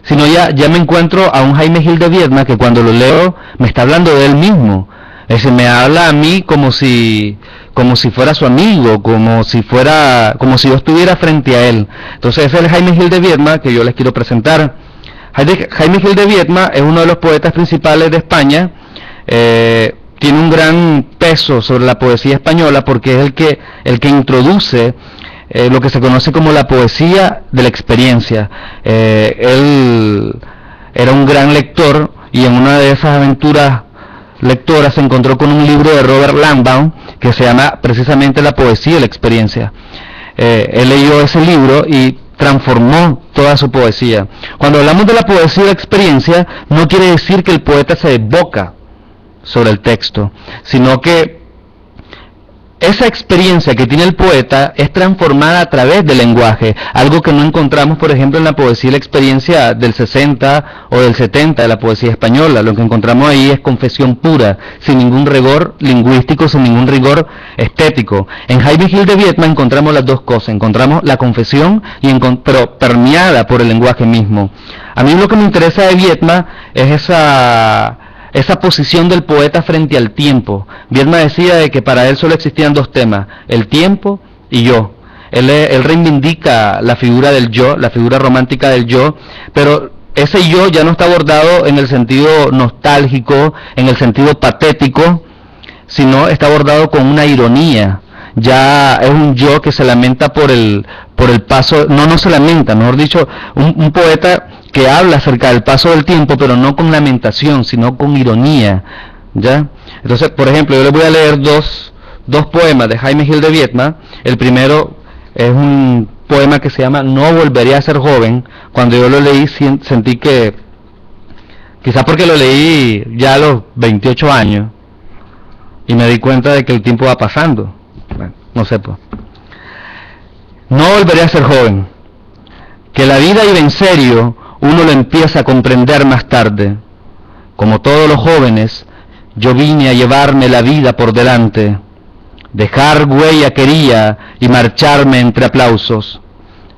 sino ya me encuentro a un Jaime Gil de Viedma que cuando lo leo me está hablando de él mismo. Es decir, me habla a mí como si fuera su amigo, como si yo estuviera frente a él. Entonces ese es el Jaime Gil de Viedma que yo les quiero presentar. Jaime Gil de Viedma es uno de los poetas principales de España. Tiene un gran peso sobre la poesía española porque es el que introduce lo que se conoce como la poesía de la experiencia. Él era un gran lector y en una de esas aventuras lectoras se encontró con un libro de Robert Langbaum que se llama precisamente La poesía de la experiencia. Él leyó ese libro y transformó toda su poesía. Cuando hablamos de la poesía de la experiencia, no quiere decir que el poeta se desboca sobre el texto, sino que esa experiencia que tiene el poeta es transformada a través del lenguaje, algo que no encontramos, por ejemplo, en la poesía y la experiencia del 60 o del 70 de la poesía española. Lo que encontramos ahí es confesión pura, sin ningún rigor lingüístico, sin ningún rigor estético. En Jaime Gil de Viedma encontramos las dos cosas, encontramos la confesión, pero permeada por el lenguaje mismo. A mí lo que me interesa de Viedma es esa posición del poeta frente al tiempo. Viedma decía de que para él solo existían dos temas, el tiempo y yo. Él reivindica la figura del yo, la figura romántica del yo, pero ese yo ya no está abordado en el sentido nostálgico, en el sentido patético, sino está abordado con una ironía. Ya es un yo que se lamenta por el paso, no se lamenta, mejor dicho, un poeta que habla acerca del paso del tiempo, pero no con lamentación, sino con ironía, ¿ya? Entonces, por ejemplo, yo les voy a leer dos poemas de Jaime Gil de Viedma. El primero es un poema que se llama No volveré a ser joven. Cuando yo lo leí sentí que, quizás porque lo leí ya a los 28 años, y me di cuenta de que el tiempo va pasando. Bueno, no sé, pues. No volveré a ser joven, que la vida iba en serio, uno lo empieza a comprender más tarde. Como todos los jóvenes, yo vine a llevarme la vida por delante. Dejar huella quería y marcharme entre aplausos.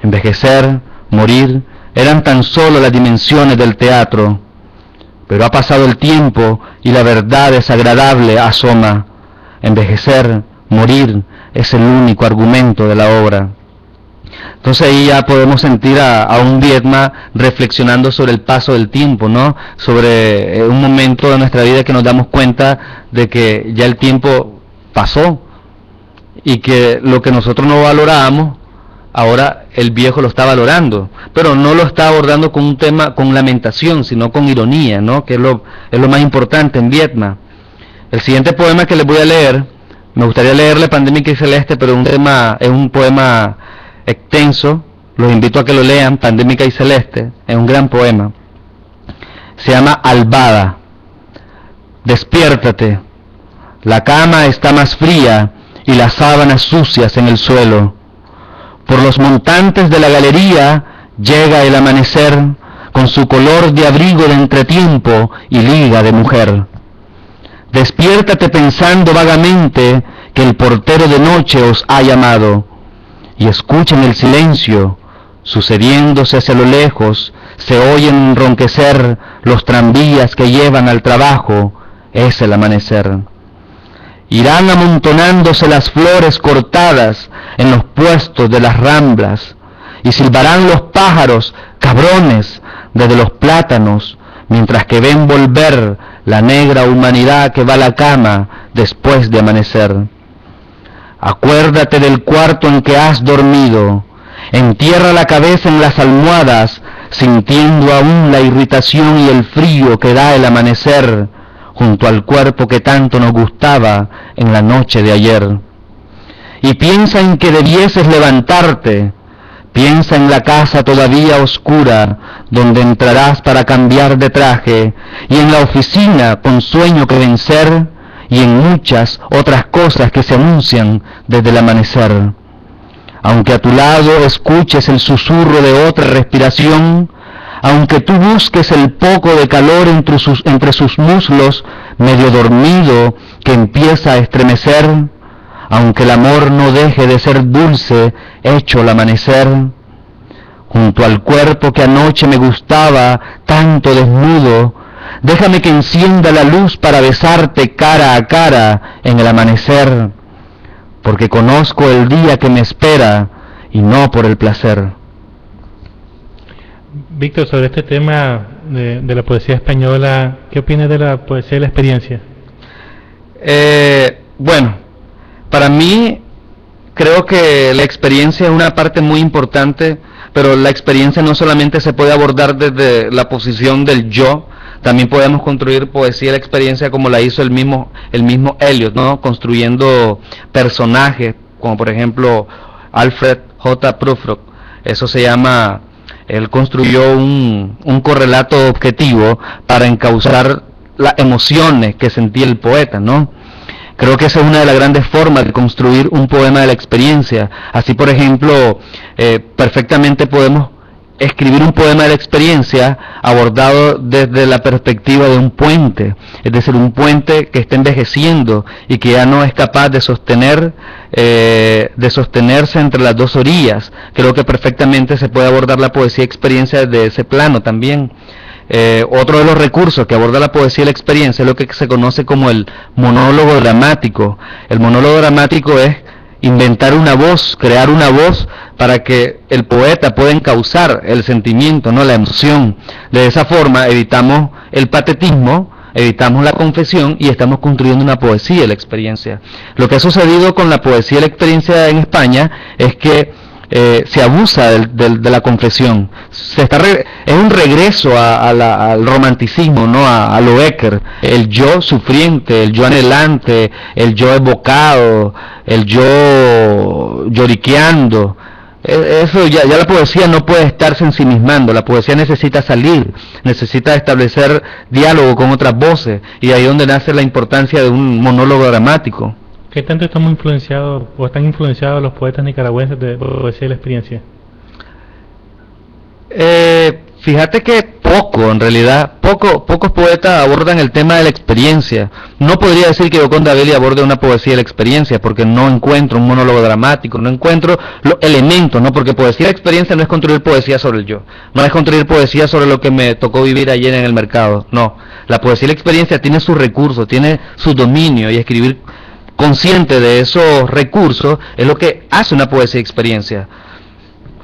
Envejecer, morir, eran tan solo las dimensiones del teatro. Pero ha pasado el tiempo y la verdad desagradable asoma. Envejecer, morir, es el único argumento de la obra. Entonces ahí ya podemos sentir a un Viedma reflexionando sobre el paso del tiempo, ¿no? Sobre un momento de nuestra vida que nos damos cuenta de que ya el tiempo pasó y que lo que nosotros no valoramos, ahora el viejo lo está valorando, pero no lo está abordando con un tema con lamentación, sino con ironía, ¿no? Que es lo más importante en Viedma. El siguiente poema que les voy a leer, me gustaría leerle Pandémica y Celeste, pero es un poema extenso, los invito a que lo lean. Pandémica y Celeste es un gran poema. Se llama Albada. Despiértate, la cama está más fría y las sábanas sucias en el suelo. Por los montantes de la galería llega el amanecer con su color de abrigo de entretiempo y liga de mujer. Despiértate pensando vagamente que el portero de noche os ha llamado, y escuchen el silencio, sucediéndose hacia lo lejos, se oyen enronquecer los tranvías que llevan al trabajo, es el amanecer. Irán amontonándose las flores cortadas en los puestos de las ramblas, y silbarán los pájaros, cabrones, desde los plátanos, mientras que ven volver la negra humanidad que va a la cama después de amanecer. Acuérdate del cuarto en que has dormido, entierra la cabeza en las almohadas, sintiendo aún la irritación y el frío que da el amanecer, junto al cuerpo que tanto nos gustaba en la noche de ayer. Y piensa en que debieses levantarte, piensa en la casa todavía oscura, donde entrarás para cambiar de traje, y en la oficina con sueño que vencer, y en muchas otras cosas que se anuncian desde el amanecer. Aunque a tu lado escuches el susurro de otra respiración, aunque tú busques el poco de calor entre sus muslos, medio dormido, que empieza a estremecer, aunque el amor no deje de ser dulce, hecho el amanecer, junto al cuerpo que anoche me gustaba, tanto desnudo, déjame que encienda la luz para besarte cara a cara en el amanecer, porque conozco el día que me espera y no por el placer. Víctor, sobre este tema de la poesía española, ¿qué opinas de la poesía de la experiencia? Bueno, para mí creo que la experiencia es una parte muy importante, pero la experiencia no solamente se puede abordar desde la posición del yo, también podemos construir poesía de la experiencia como la hizo el mismo Eliot, ¿no? Construyendo personajes, como por ejemplo Alfred J. Prufrock. Eso se llama, él construyó un correlato objetivo para encauzar las emociones que sentía el poeta, ¿no? Creo que esa es una de las grandes formas de construir un poema de la experiencia. Así, por ejemplo, perfectamente podemos escribir un poema de la experiencia abordado desde la perspectiva de un puente, es decir, un puente que está envejeciendo y que ya no es capaz de sostenerse entre las dos orillas. Creo que perfectamente se puede abordar la poesía de experiencia desde ese plano también. Otro de los recursos que aborda la poesía de la experiencia es lo que se conoce como el monólogo dramático. El monólogo dramático es inventar una voz, crear una voz para que el poeta pueda encauzar el sentimiento, no la emoción. De esa forma evitamos el patetismo, evitamos la confesión y estamos construyendo una poesía de la experiencia. Lo que ha sucedido con la poesía de la experiencia en España es que se abusa de la confesión. Es un regreso al romanticismo, ¿no? A lo Becker, el yo sufriente, el yo anhelante, el yo evocado, el yo lloriqueando. Eso ya la poesía no puede estarse ensimismando, la poesía necesita salir, necesita establecer diálogo con otras voces, y ahí es donde nace la importancia de un monólogo dramático. ¿Qué tanto estamos influenciados o están influenciados los poetas nicaragüenses de poesía de la experiencia? Fíjate que poco, en realidad, pocos poetas abordan el tema de la experiencia. No podría decir que Gioconda Belli aborde una poesía de la experiencia, porque no encuentro un monólogo dramático, no encuentro los elementos, ¿no? Porque poesía de la experiencia no es construir poesía sobre el yo, no es construir poesía sobre lo que me tocó vivir ayer en el mercado, no. La poesía de la experiencia tiene sus recursos, tiene su dominio, y escribir consciente de esos recursos es lo que hace una poesía de experiencia.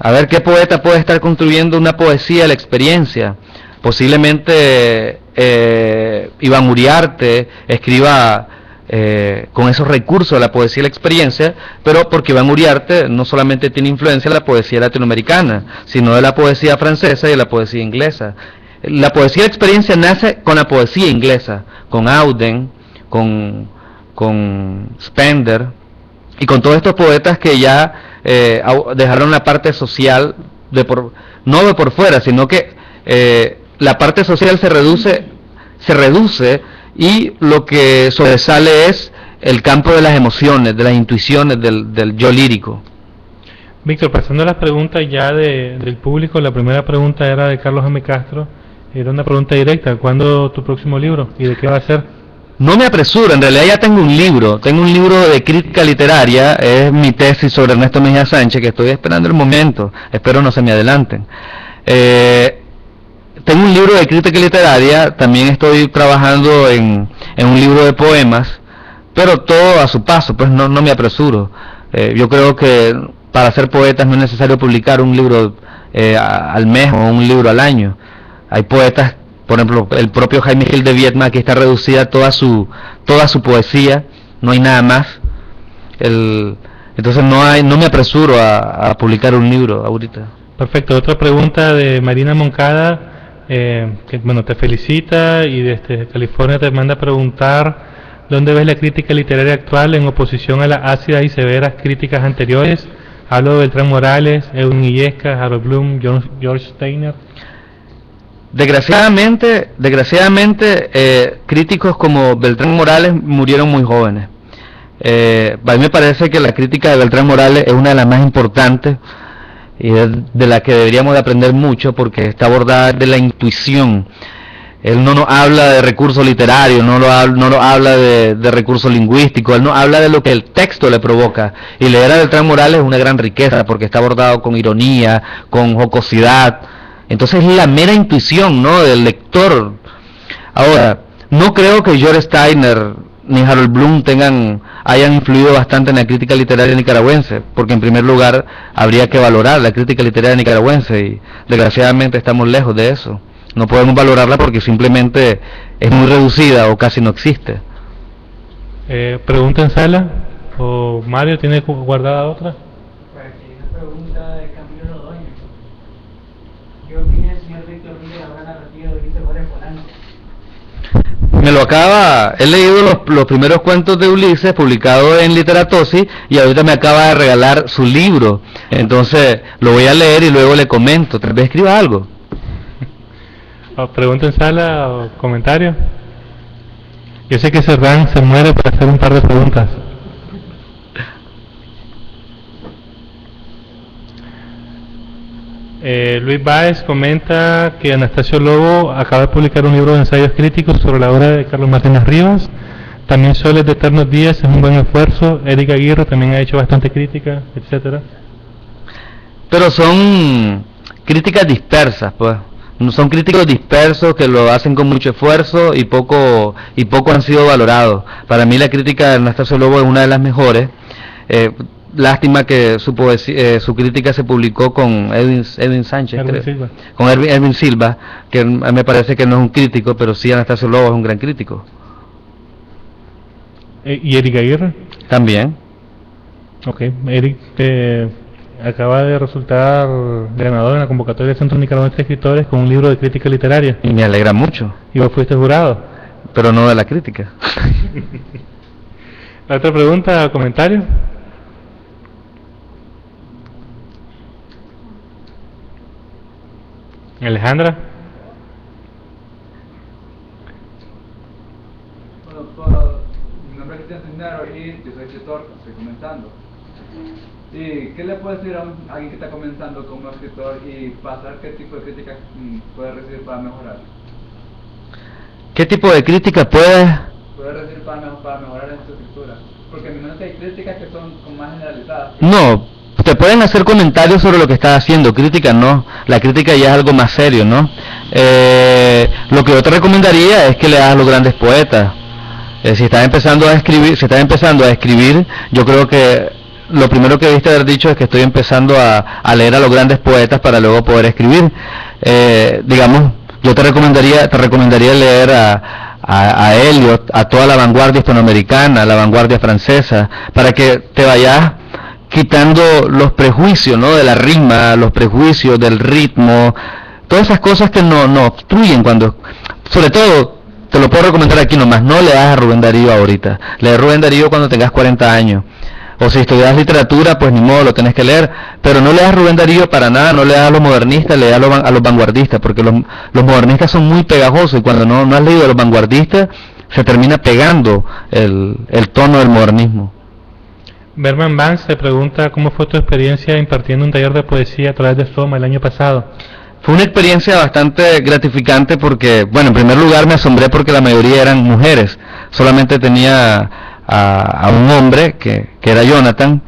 A ver, ¿qué poeta puede estar construyendo una poesía de la experiencia? Posiblemente Iván Uriarte escriba con esos recursos de la poesía de la experiencia, pero porque Iván Uriarte no solamente tiene influencia de la poesía latinoamericana, sino de la poesía francesa y de la poesía inglesa. La poesía de la experiencia nace con la poesía inglesa, con Auden, con Spender y con todos estos poetas que ya dejaron la parte social no de por fuera, sino que la parte social se reduce y lo que sobresale es el campo de las emociones, de las intuiciones, del yo lírico. Víctor, pasando a las preguntas ya del público, la primera pregunta era de Carlos M. Castro, era una pregunta directa: ¿cuándo tu próximo libro y de qué va a ser? No me apresuro, en realidad ya tengo un libro de crítica literaria, es mi tesis sobre Ernesto Mejía Sánchez, que estoy esperando el momento, espero no se me adelanten. Tengo un libro de crítica literaria, también estoy trabajando en un libro de poemas, pero todo a su paso, pues no me apresuro. Yo creo que para ser poetas no es necesario publicar un libro al mes o un libro al año. Hay poetas Por ejemplo, el propio Jaime Gil de Viedma, aquí está reducida toda su poesía, no hay nada más. Entonces no me apresuro a publicar un libro ahorita. Perfecto. Otra pregunta de Marina Moncada, que bueno, te felicita y desde California te manda a preguntar ¿dónde ves la crítica literaria actual en oposición a las ácidas y severas críticas anteriores? Hablo de Beltrán Morales, Edwin Illescas, Harold Bloom, George Steiner. Desgraciadamente, críticos como Beltrán Morales murieron muy jóvenes. A mí me parece que la crítica de Beltrán Morales es una de las más importantes y de la que deberíamos de aprender mucho, porque está abordada de la intuición. Él no nos habla de recursos literarios, no nos habla de recursos lingüísticos, él nos habla de lo que el texto le provoca. Y leer a Beltrán Morales es una gran riqueza, porque está abordado con ironía, con jocosidad. Entonces es la mera intuición, ¿no?, del lector. Ahora, no creo que George Steiner ni Harold Bloom hayan influido bastante en la crítica literaria nicaragüense, porque en primer lugar habría que valorar la crítica literaria nicaragüense y desgraciadamente estamos lejos de eso. No podemos valorarla porque simplemente es muy reducida o casi no existe. Pregunta en sala, o Mario tiene guardada otra. Pues aquí hay una pregunta de Camilo Lodoño. ¿Qué opina el señor Víctor Ruiz de la obra narrativa de Ulises Borges Polanco? He leído los primeros cuentos de Ulises publicados en Literatosis y ahorita me acaba de regalar su libro, entonces lo voy a leer y luego le comento, tal vez escriba algo. Pregunta en sala o comentario. Yo sé que Serrán se muere para hacer un par de preguntas. Luis Báez comenta que Anastasio Lobo acaba de publicar un libro de ensayos críticos sobre la obra de Carlos Martínez Rivas. También Soles de Eternos Días es un buen esfuerzo. Erika Aguirre también ha hecho bastante crítica, etcétera. Pero son críticas dispersas, pues. Son críticos dispersos que lo hacen con mucho esfuerzo y poco han sido valorados. Para mí la crítica de Anastasio Lobo es una de las mejores. Lástima que su crítica se publicó con Edwin Sánchez, creo. Silva. Con Edwin Silva, que me parece que no es un crítico, pero sí Anastasio Lobo es un gran crítico. ¿Y Erika Aguirre? También. Ok, Eric acaba de resultar ganador en la convocatoria del Centro Nicaragüense de Escritores con un libro de crítica literaria. Y me alegra mucho. ¿Y vos fuiste jurado? Pero no de la crítica. ¿La otra pregunta o comentario? Alejandra. Bueno, mi nombre es Cristian Cisneros y yo soy escritor, estoy comenzando. ¿Y qué le puede decir a alguien que está comenzando como escritor y pasar qué tipo de críticas puede recibir para mejorar? ¿Qué tipo de crítica puede recibir para mejorar en su escritura? Porque en mi mente hay críticas que son como más generalizadas. No, te pueden hacer comentarios sobre lo que estás haciendo, crítica no, la crítica ya es algo más serio, ¿no? Lo que yo te recomendaría es que leas a los grandes poetas. Si estás empezando a escribir, yo creo que lo primero que debiste haber dicho es que estoy empezando a leer a los grandes poetas para luego poder escribir. Digamos, yo te recomendaría leer a Eliot, a toda la vanguardia hispanoamericana, la vanguardia francesa, para que te vayas quitando los prejuicios, ¿no?, de la rima, los prejuicios del ritmo, todas esas cosas que no obstruyen sobre todo, te lo puedo recomendar aquí nomás, no leas a Rubén Darío ahorita, lee a Rubén Darío cuando tengas 40 años, o si estudias literatura, pues ni modo, lo tenés que leer, pero no leas a Rubén Darío para nada, no leas a los modernistas, leas a los vanguardistas, porque los modernistas son muy pegajosos y cuando no has leído a los vanguardistas, se termina pegando el tono del modernismo. Berman Banks te pregunta cómo fue tu experiencia impartiendo un taller de poesía a través de Soma el año pasado. Fue una experiencia bastante gratificante porque, bueno, en primer lugar me asombré porque la mayoría eran mujeres. Solamente tenía a un hombre, que era Jonathan.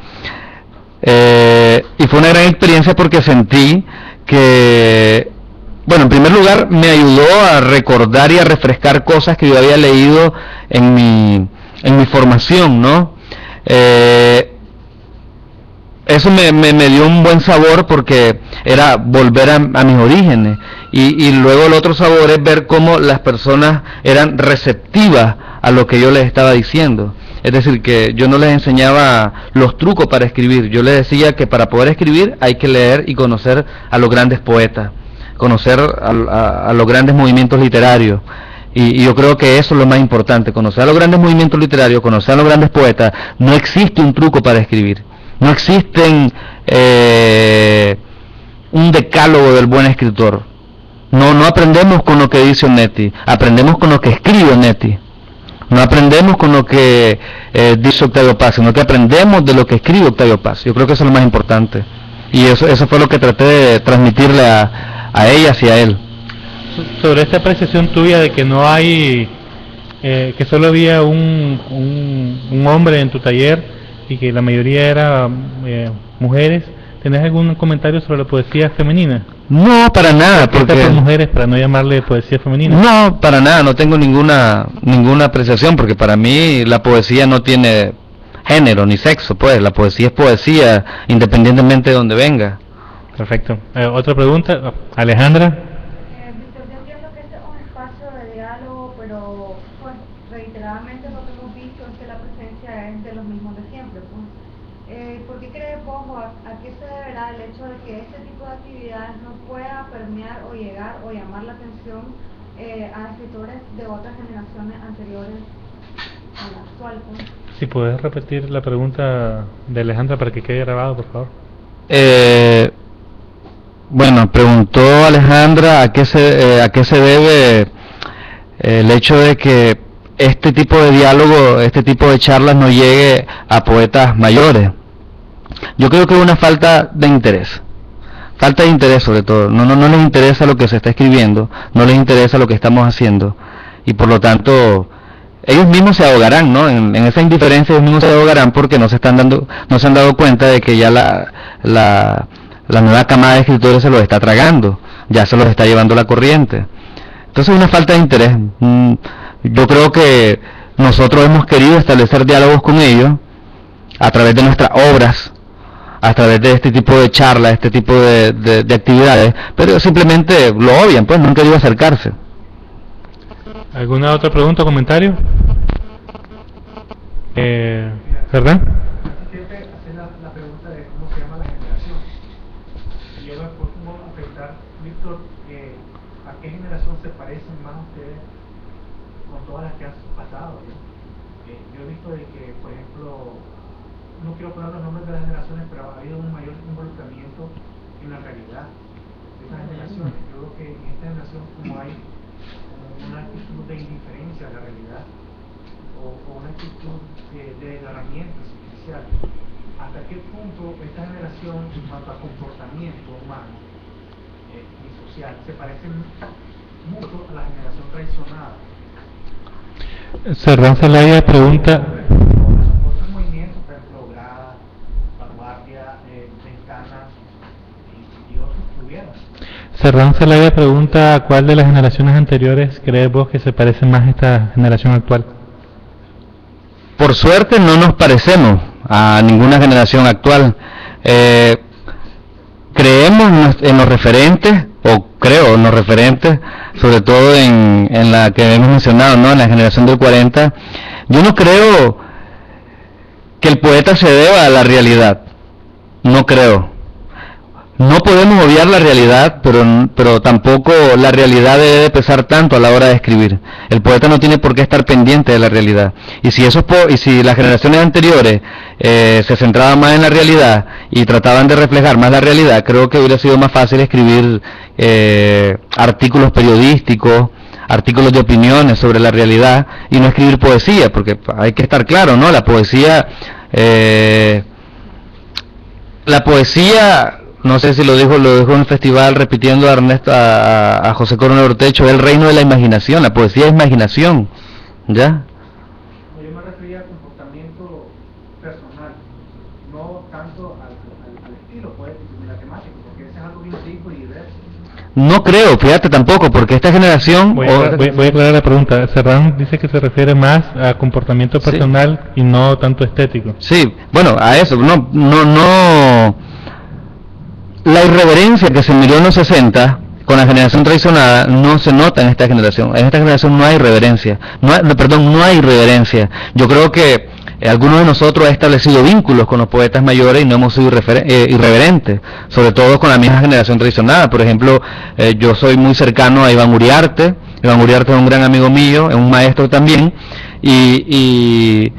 Y fue una gran experiencia porque sentí que, bueno, en primer lugar me ayudó a recordar y a refrescar cosas que yo había leído en mi formación, ¿no? eso me dio un buen sabor porque era volver a mis orígenes. Y luego el otro sabor es ver cómo las personas eran receptivas a lo que yo les estaba diciendo. Es decir, que yo no les enseñaba los trucos para escribir, yo les decía que para poder escribir hay que leer y conocer a los grandes poetas, conocer a los grandes movimientos literarios. Y yo creo que eso es lo más importante, conocer a los grandes movimientos literarios, conocer a los grandes poetas. No existe un truco para escribir, no existen un decálogo del buen escritor. No aprendemos con lo que dice Onetti, aprendemos con lo que escribe Onetti. No aprendemos con lo que dice Octavio Paz, sino que aprendemos de lo que escribe Octavio Paz. Yo creo que eso es lo más importante. Y eso fue lo que traté de transmitirle a ellas y a él. Sobre esta apreciación tuya de que no hay, que solo había un hombre en tu taller y que la mayoría era mujeres, ¿tenés algún comentario sobre la poesía femenina? No, para nada, porque por mujeres, para no llamarle poesía femenina. No, para nada, no tengo ninguna apreciación, porque para mí la poesía no tiene género ni sexo, pues la poesía es poesía, independientemente de donde venga. Perfecto. Otra pregunta, Alejandra. Víctor, yo entiendo que este es un espacio de diálogo, pero pues reiteradamente lo que hemos visto es que la presencia es de los mismos de siempre, pues. ¿Por qué crees vos o a qué se deberá el hecho de que este tipo de actividades no pueda permear o llegar o llamar la atención a escritores de otras generaciones anteriores a la actual? Pues? Si puedes repetir la pregunta de Alejandra para que quede grabado, por favor. Bueno, preguntó Alejandra a qué se debe el hecho de que este tipo de diálogo, este tipo de charlas no llegue a poetas mayores. Yo creo que es una falta de interés sobre todo. No les interesa lo que se está escribiendo, no les interesa lo que estamos haciendo, y por lo tanto ellos mismos se ahogarán, ¿no? En esa indiferencia ellos mismos se ahogarán porque no se han dado cuenta de que ya la nueva camada de escritores se los está tragando, ya se los está llevando la corriente. Entonces es una falta de interés. Yo creo que nosotros hemos querido establecer diálogos con ellos a través de nuestras obras, a través de este tipo de charlas, este tipo de actividades, pero simplemente lo obvian, pues no han querido acercarse. ¿Alguna otra pregunta o comentario? ¿Verdad? Siempre hacer la pregunta de cómo se llama la generación. Y yo me pongo a pensar, Víctor, ¿a qué generación se parecen más ustedes con todas las que han pasado? Yo he visto de que, por ejemplo, no quiero poner los nombres de las generaciones, pero ha habido un mayor involucramiento en la realidad de esas generaciones. Yo creo que en esta generación como hay una actitud de indiferencia a la realidad o una actitud de desgarramiento superficial. ¿Hasta qué punto esta generación en cuanto a comportamiento humano y social se parece mucho a la generación traicionada? Serván Zelaya pregunta. Otros movimientos, por ejemplo, Grada, Vanguardia, Ventanas y otros tuvieron. Serván Zelaya pregunta: ¿a cuál de las generaciones anteriores crees vos que se parece más a esta generación actual? Por suerte no nos parecemos a ninguna generación actual. Creemos en los referentes, o creo en los referentes, sobre todo en la que hemos mencionado, ¿no? En la generación del 40. Yo no creo que el poeta se deba a la realidad, no creo. No podemos obviar la realidad, pero tampoco la realidad debe de pesar tanto a la hora de escribir. El poeta no tiene por qué estar pendiente de la realidad. Y si las generaciones anteriores se centraban más en la realidad y trataban de reflejar más la realidad, creo que hubiera sido más fácil escribir artículos periodísticos, artículos de opiniones sobre la realidad, y no escribir poesía, porque hay que estar claro, ¿no? La poesía, no sé si lo dijo en el festival, repitiendo a José Coronel Ortecho, es el reino de la imaginación. La poesía es imaginación, ¿ya? Yo me refería al comportamiento personal, no tanto al estilo poético ni la temática, porque ese es algo bien rico y diverso. No creo, fíjate tampoco, porque esta generación... Voy a aclarar la pregunta. Serrán dice que se refiere más a comportamiento personal y no tanto estético. Sí, bueno, a eso, no... La irreverencia que se miró en los 60 con la generación traicionada no se nota en esta generación. En esta generación no hay reverencia, no hay reverencia. Yo creo que algunos de nosotros han establecido vínculos con los poetas mayores y no hemos sido irreverentes, sobre todo con la misma generación traicionada. Por ejemplo, yo soy muy cercano a Iván Uriarte. Iván Uriarte es un gran amigo mío, es un maestro también, y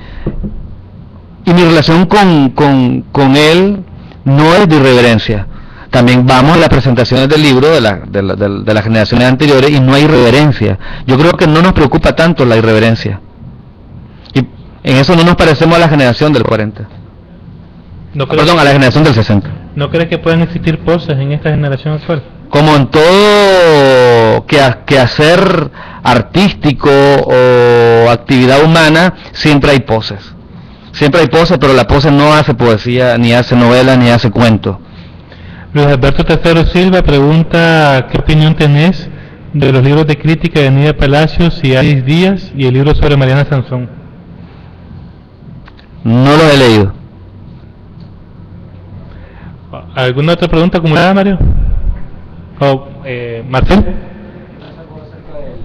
mi relación con él no es de irreverencia. También vamos a las presentaciones del libro de las generaciones anteriores y no hay irreverencia. Yo creo que no nos preocupa tanto la irreverencia. Y en eso no nos parecemos a la generación del 40. A la generación del 60. ¿No crees que puedan existir poses en esta generación actual? Como en todo quehacer artístico o actividad humana, siempre hay poses. Siempre hay poses, pero la pose no hace poesía, ni hace novela, ni hace cuento. Luis Alberto III Silva pregunta ¿qué opinión tenés de los libros de crítica de Nidia Palacios y Alice Díaz y el libro sobre Mariana Sansón? No los he leído. ¿Alguna otra pregunta acumulada, Mario? ¿O Martín? Acerca de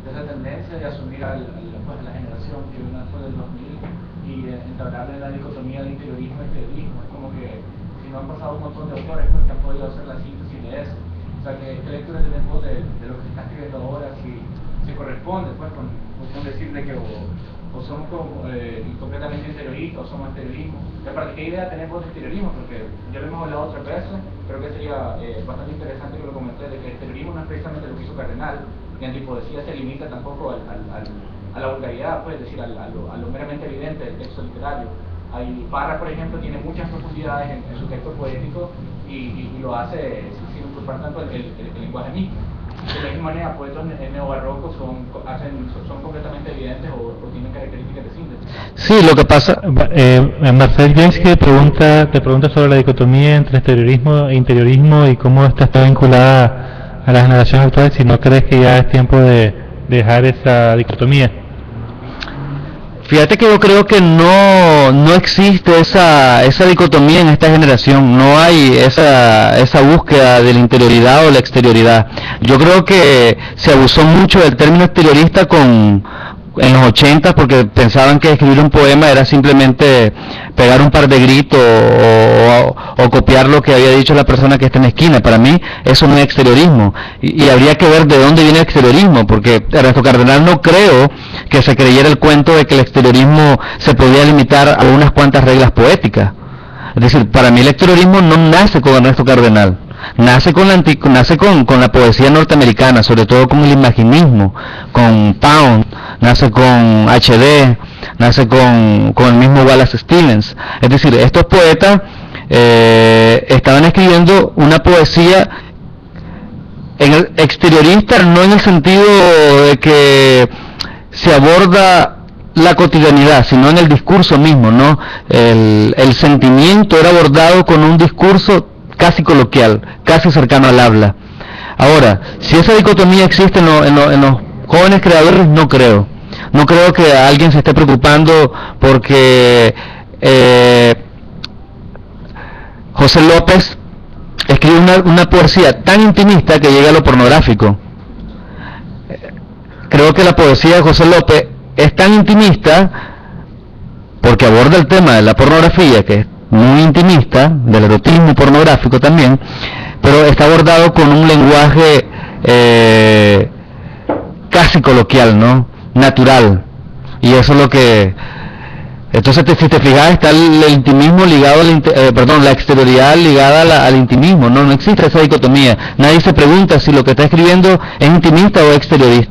esa tendencia de asumir a la generación que vino después del 2000 y entablarle la dicotomía de interiorismo y exteriorismo. Es como que si no han pasado un montón de autores pues, que han podido hacer la síntesis de eso. O sea, ¿qué lectura tenemos de lo que se está escribiendo ahora? Si corresponde pues con decirle que o somos completamente interioristas o somos exteriorismo. Aparte, ¿qué idea tenemos de exteriorismo? Porque ya lo hemos hablado otra vez, creo que sería bastante interesante que lo comenté, de que el exteriorismo no es precisamente lo que hizo Cardenal, ni antipoesía se limita tampoco a la vulgaridad, pues, es decir, a lo meramente evidente del texto literario. Parra, por ejemplo, tiene muchas profundidades en su texto poético y lo hace sin ocupar tanto el lenguaje mismo. De la misma manera, poetas neobarrocos son completamente evidentes o tienen características de síntesis. Sí, lo que pasa... Marcel Jenske te pregunta sobre la dicotomía entre exteriorismo e interiorismo y cómo esta está vinculada a la generación actual, si no crees que ya es tiempo de dejar esa dicotomía. Fíjate que yo creo que no existe esa dicotomía en esta generación, no hay esa búsqueda de la interioridad o la exterioridad. Yo creo que se abusó mucho del término exteriorista en los 80 porque pensaban que escribir un poema era simplemente pegar un par de gritos o copiar lo que había dicho la persona que está en la esquina. Para mí eso no es exteriorismo y habría que ver de dónde viene el exteriorismo, porque Ernesto Cardenal no creo que se creyera el cuento de que el exteriorismo se podía limitar a unas cuantas reglas poéticas. Es decir, para mí el exteriorismo no nace con Ernesto Cardenal, nace con la poesía norteamericana, sobre todo con el imaginismo, con Pound, nace con HD, nace con el mismo Wallace Stevens. Es decir, estos poetas estaban escribiendo una poesía en el exteriorista, no en el sentido de que se aborda la cotidianidad, sino en el discurso mismo, ¿no? El sentimiento era abordado con un discurso casi coloquial, casi cercano al habla. Ahora, si esa dicotomía existe en los jóvenes creadores, no creo. No creo que alguien se esté preocupando porque José López escribe una poesía tan intimista que llega a lo pornográfico. Creo que la poesía de José López es tan intimista porque aborda el tema de la pornografía, que es muy intimista, del erotismo pornográfico también, pero está abordado con un lenguaje casi coloquial, ¿no? Natural. Y eso es lo que... Entonces, si te fijas, está el intimismo ligado la exterioridad ligada al intimismo, ¿no? No existe esa dicotomía. Nadie se pregunta si lo que está escribiendo es intimista o exteriorista.